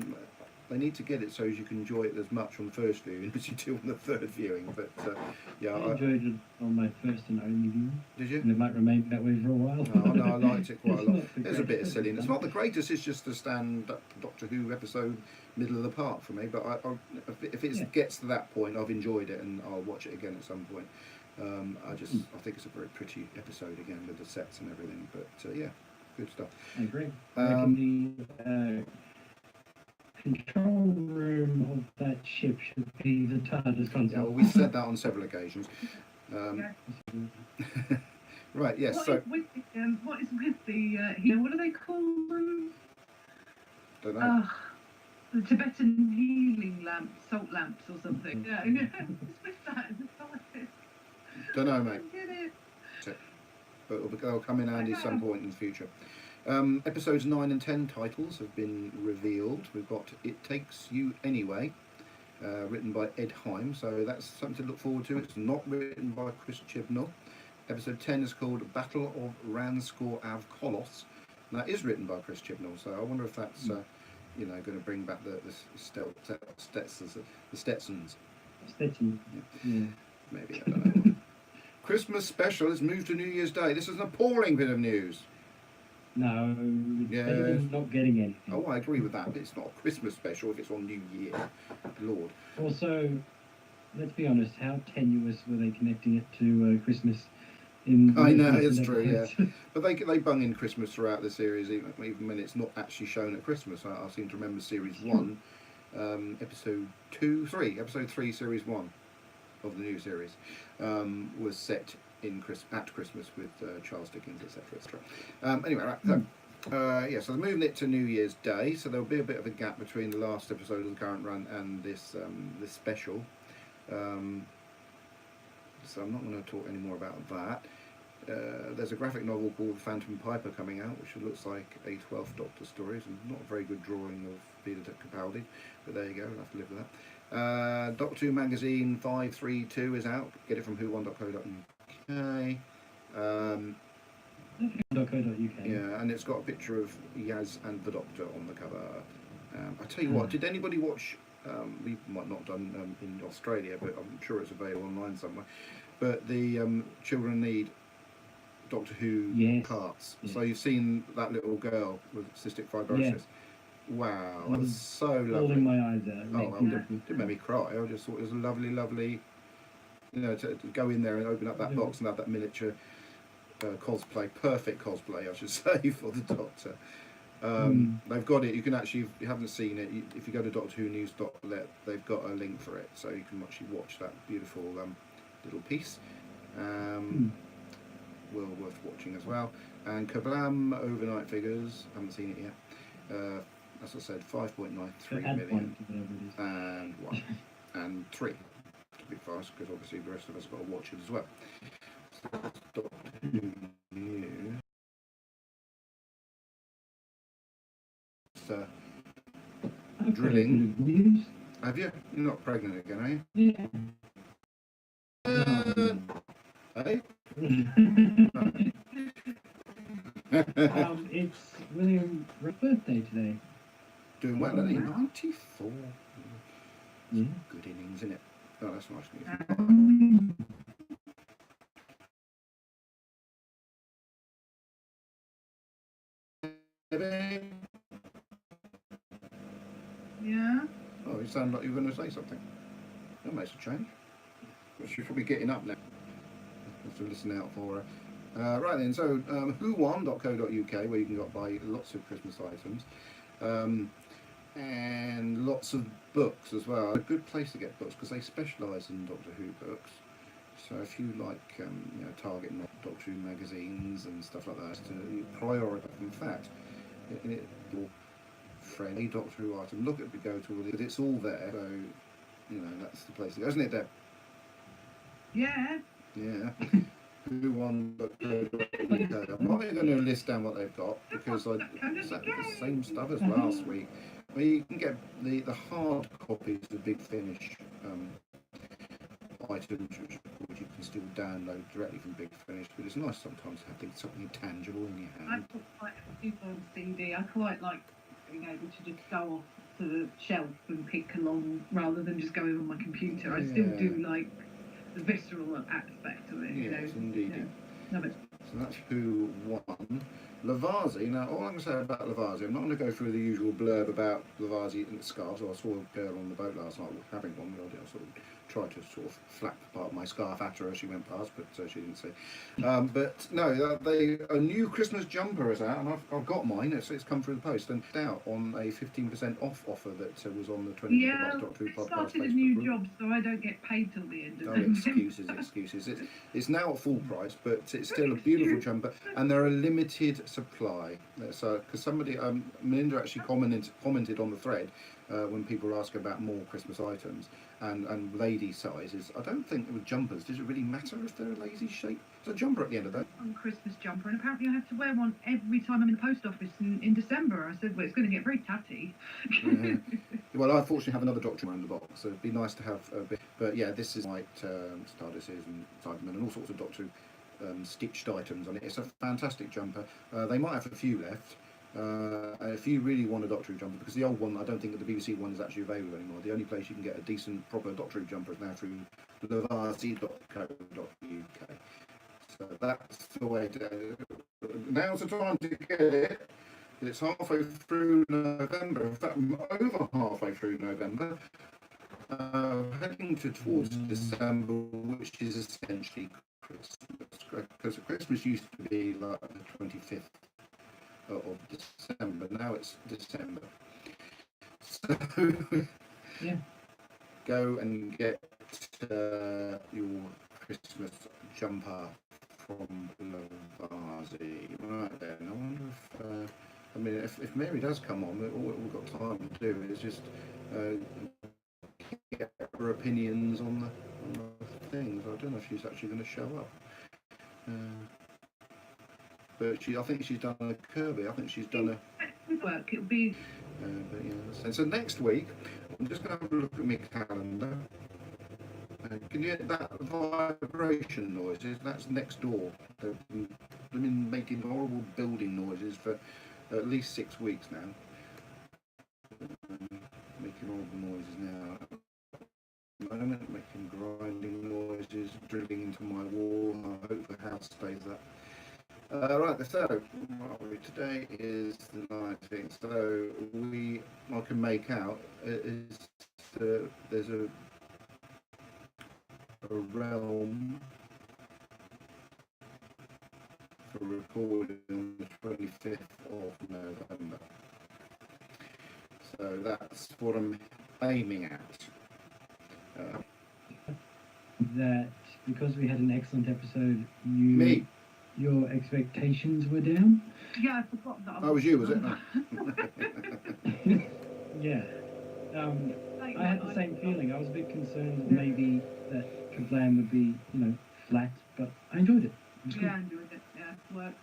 A: they need to get it so as you can enjoy it as much on the first viewing as you do on the third viewing. But yeah,
D: I enjoyed it on my first and only viewing.
A: Did you?
D: And it might remain that way for a while.
A: No, I liked it quite a lot.
D: It's
A: There's a bit of silliness. It's not the greatest. It's just a stand Doctor Who episode, middle of the park for me. But if it gets to that point, I've enjoyed it, and I'll watch it again at some point. I think it's a very pretty episode again with the sets and everything. But yeah, good stuff.
D: I agree. I reckon the control room of that ship should be the TARDIS console.
A: Yeah, well, we said that on several occasions. Right, yes.
C: What
A: So
C: is with the what do they call them?
A: don't know.
C: The Tibetan healing lamps, salt lamps or something. Yeah, it's with that.
A: Don't know, mate.
C: Get it.
A: But they'll come in handy at some point in the future. Episodes 9 and 10 titles have been revealed. We've got It Takes You Anyway, written by Ed Heim, so that's something to look forward to. It's not written by Chris Chibnall. Episode 10 is called Battle of Ranskor Av Kolos, and that is written by Chris Chibnall, so I wonder if that's going to bring back the Stetsons.
D: Stetson. Yeah.
A: Maybe, I don't know. Christmas special is moved to New Year's Day. This is an appalling bit of news.
D: No, it's not getting anything.
A: Oh, I agree with that, but it's not a Christmas special if it's on New Year. Lord.
D: Also, let's be honest, how tenuous were they connecting it to Christmas? I
A: know, it's true, yeah. But they bung in Christmas throughout the series, even when it's not actually shown at Christmas. I seem to remember Series 1, Episode 3, Series 1 of the new series, was set at Christmas with Charles Dickens, etc. Anyway, right, so so they're moving it to New Year's Day, so there'll be a bit of a gap between the last episode of the current run and this special. So I'm not going to talk any more about that. There's a graphic novel called Phantom Piper coming out, which looks like a 12th Doctor story. It's not a very good drawing of Peter Capaldi, but there you go, I'll have to live with that. Doctor Who Magazine 532 is out. Get it from who1.co.uk. Yeah, and it's got a picture of Yaz and the Doctor on the cover. I tell you what, did anybody watch? We might not have done in Australia, but I'm sure it's available online somewhere. But the Children Need Doctor Who parts.
D: Yes.
A: So you've seen that little girl with cystic fibrosis.
D: Yeah.
A: Wow, that was so lovely.
D: Holding my eyes out.
A: It didn't make me cry. I just thought it was a lovely, to go in there and open up that box and have that miniature cosplay, perfect cosplay, I should say, for the Doctor. They've got it. You can actually, if you haven't seen it, if you go to DoctorWhoNews.net, they've got a link for it, so you can actually watch that beautiful little piece. Well worth watching as well. And Kablam overnight figures. Haven't seen it yet. As I said, 5.93 million and 1 and 3 to be fast, because obviously the rest of us got to watch it as well. So that's Doctor Who News. Drilling. Have you? You're not pregnant again, are you?
D: Yeah.
A: Hey?
D: It's William's birthday today.
A: Doing well, isn't he? 94.
D: Yeah.
A: Good innings, isn't it? Oh, that's nice news. Debbie?
C: Yeah.
A: Oh, you sound like you were going to say something. That makes a change. Well, she should be getting up now. Have to listen out for her. Right then, so whowon.co.uk, where you can go buy lots of Christmas items, and lots of books as well. A good place to get books because they specialise in Doctor Who books. So if you like, Target Doctor Who magazines and stuff like that, to prioritise. In fact, your friendly Doctor Who item, look at the go-to, but it's all there. So that's the place to go, isn't it, Deb?
C: Yeah.
A: Yeah. whowon.co.uk. I'm not going to list down what they've got because it's the same stuff as last week. Well, you can get the hard copies of Big Finish items, which you can still download directly from Big Finish. But it's nice sometimes to have something tangible in your hand.
C: I've got quite a few on CD. I quite like being able to just go off to the shelf and pick along rather than just going on my computer. I still do like the visceral aspect of it.
A: Yes, indeed.
C: Yeah. Love it.
A: So that's Who Won. Lavazzi. Now, all I'm going to say about Lavazzi, I'm not going to go through the usual blurb about Lavazzi and the scarves. I saw a girl on the boat last night having one. I sort of tried to sort of flap part of my scarf at her as she went past, but she didn't see. But no, a new Christmas jumper is out, and I've got mine. It's come through the post and out on a 15% off offer that was on the 20th of Doctor Who podcast.
C: I started a new job, so I don't get paid till the end of
A: Oh,
C: November.
A: excuses. It's now at full price, but it's still a beautiful jumper, and they're a limited supply. So, because somebody, Melinda actually commented on the thread when people ask about more Christmas items and lady sizes. I don't think with jumpers, does it really matter if they're a lazy shape? It's a jumper at the end of the day.
C: On Christmas jumper, and apparently I have to wear one every time I'm in the post office in December. I said, well, it's going to get very tatty.
A: Well, I unfortunately have another Doctor Who in the box, so it'd be nice to have a bit. But yeah, this is like TARDISes and Cybermen and all sorts of Doctor Who stitched items on it. It's a fantastic jumper. They might have a few left. If you really want a Doctor Who jumper, because the old one, I don't think that the BBC one is actually available anymore. The only place you can get a decent, proper Doctor Who jumper is now through lavazzi.co.uk. So that's the way to. Now's the time to get it. It's halfway through November. In fact, over halfway through November. Heading towards December, which is essentially Christmas. Because Christmas used to be like the 25th. Of December. Now it's December. So go and get your Christmas jumper from Lavazzi. Right then, I wonder if Mary does come on, all we've got time to do is just get her opinions on the things. I don't know if she's actually going to show up. But I think she's done a Kirby. I think she's done a
C: work. It'll be.
A: But yeah. So next week, I'm just going to have a look at my calendar. Can you hear that vibration noises? That's next door. They've been making horrible building noises for at least 6 weeks now. Making horrible noises now. At the moment, making grinding noises, drilling into my wall. I hope the house stays that. Right, so today is the 19th, so I can make out is there's a realm for recording on the 25th of November. So that's what I'm aiming at.
D: That because we had an excellent episode,
A: Me?
D: Your expectations were down?
C: Yeah, I forgot that.
A: Oh, was you, was it?
D: Yeah. I had the same feeling. I was a bit concerned that maybe that Kablam would be, flat, but I enjoyed it.
C: Yeah, I enjoyed it. Yeah, worked.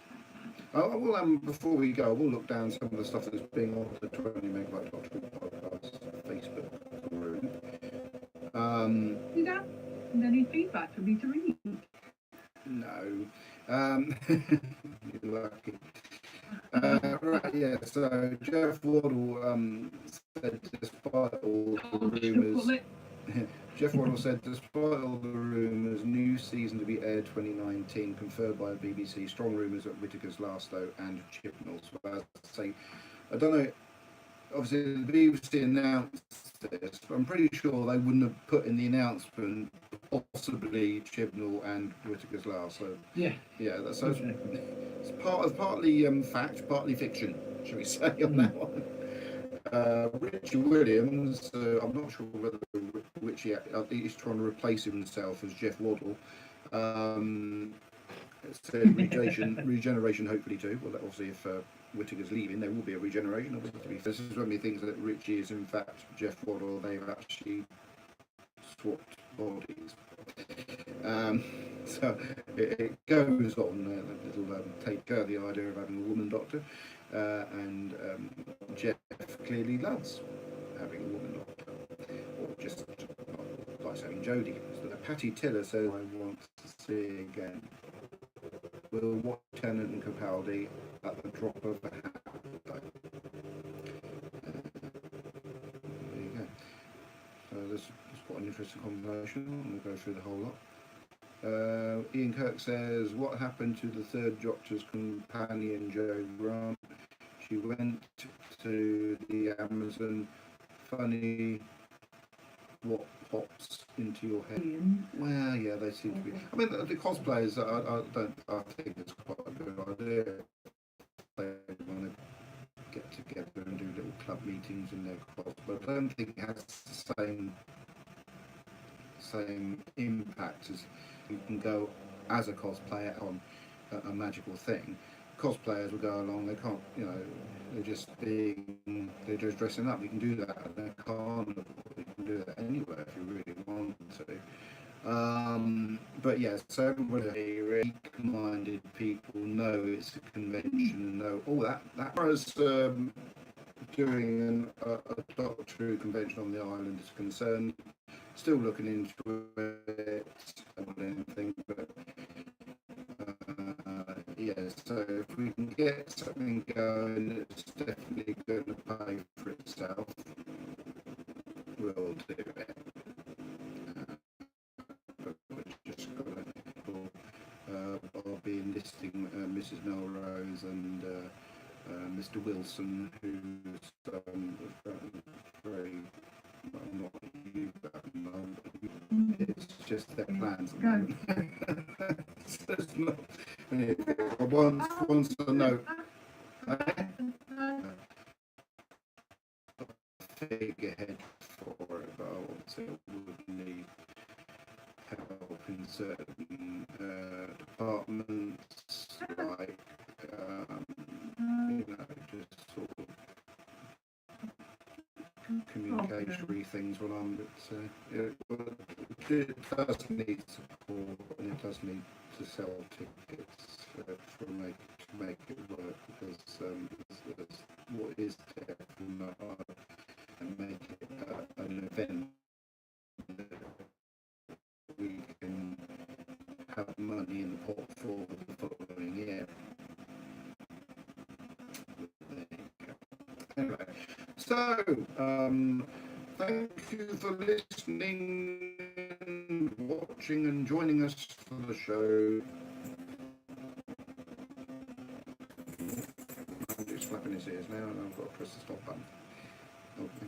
A: Oh, well, before we go, we'll look down some of the stuff that's being on the 20 Megabyte Doctor Who podcast Facebook group.
C: Did that? And any feedback for me to read?
A: No. You're lucky. Right, yeah, so Jeff Waddle said despite all the rumours Jeff Waddle said, despite all the rumours, new season to be aired 2019, confirmed by the BBC. Strong rumours at Whittaker's last though, and Chibnall's. But I say, I don't know. Obviously, the BBC announced this, but I'm pretty sure they wouldn't have put in the announcement possibly Chibnall and Whittaker's last. So
D: Yeah.
A: So it's partly fact, partly fiction, shall we say, on that one. Richie Williams, I'm not sure whether Richie he's trying to replace himself as Jeff Waddle. It said regeneration hopefully too. Well, obviously if Whittaker's leaving, there will be a regeneration. Obviously, this is one of the things that Richie is in fact Jeff Waddle. They've actually swapped bodies. So it goes on. That little take the idea of having a woman doctor, and Jeff clearly loves having a woman doctor, or just likes having Jodie. So Patty Tiller says, "I want to see again. Will watch Tennant and Capaldi at the drop of a hat." There you go. So this is quite an interesting conversation. I'm going to go through the whole lot. Ian Kirk says, what happened to the third Doctor's companion, Jo Grant? She went to the Amazon. Funny what pops into your head. Well, yeah, they seem to be. I mean, the cosplayers, I think it's quite a good idea. They want to get together and do little club meetings in their cos, but I don't think it has the same impact as you can go as a cosplayer on a magical thing. Cosplayers will go along, they can't, they're just dressing up. You can do that at a carnival, you can do that anywhere if you really want to. But yes, so everybody, weak-minded people know it's a convention and know all that. That was doing a Doctor Who convention on the island is concerned. Still looking into it and anything, but so if we can get something going, it's definitely going to pay for itself. We'll do it. But we're just going to I'll be enlisting Mrs. Melrose and Mr. Wilson, who's very not you, but it's just their plans. It's not, once I know figurehead for it, but I also would need help in certain departments, like just sort of communication things when I'm it does need support and it does need to sell tickets to make it work, because what is there from and make it an event that we can have money in the pot for the following year. Anyway, so thank you for listening, watching and joining us for the show. I'm just flapping his ears now and I've got to press the stop button. Okay,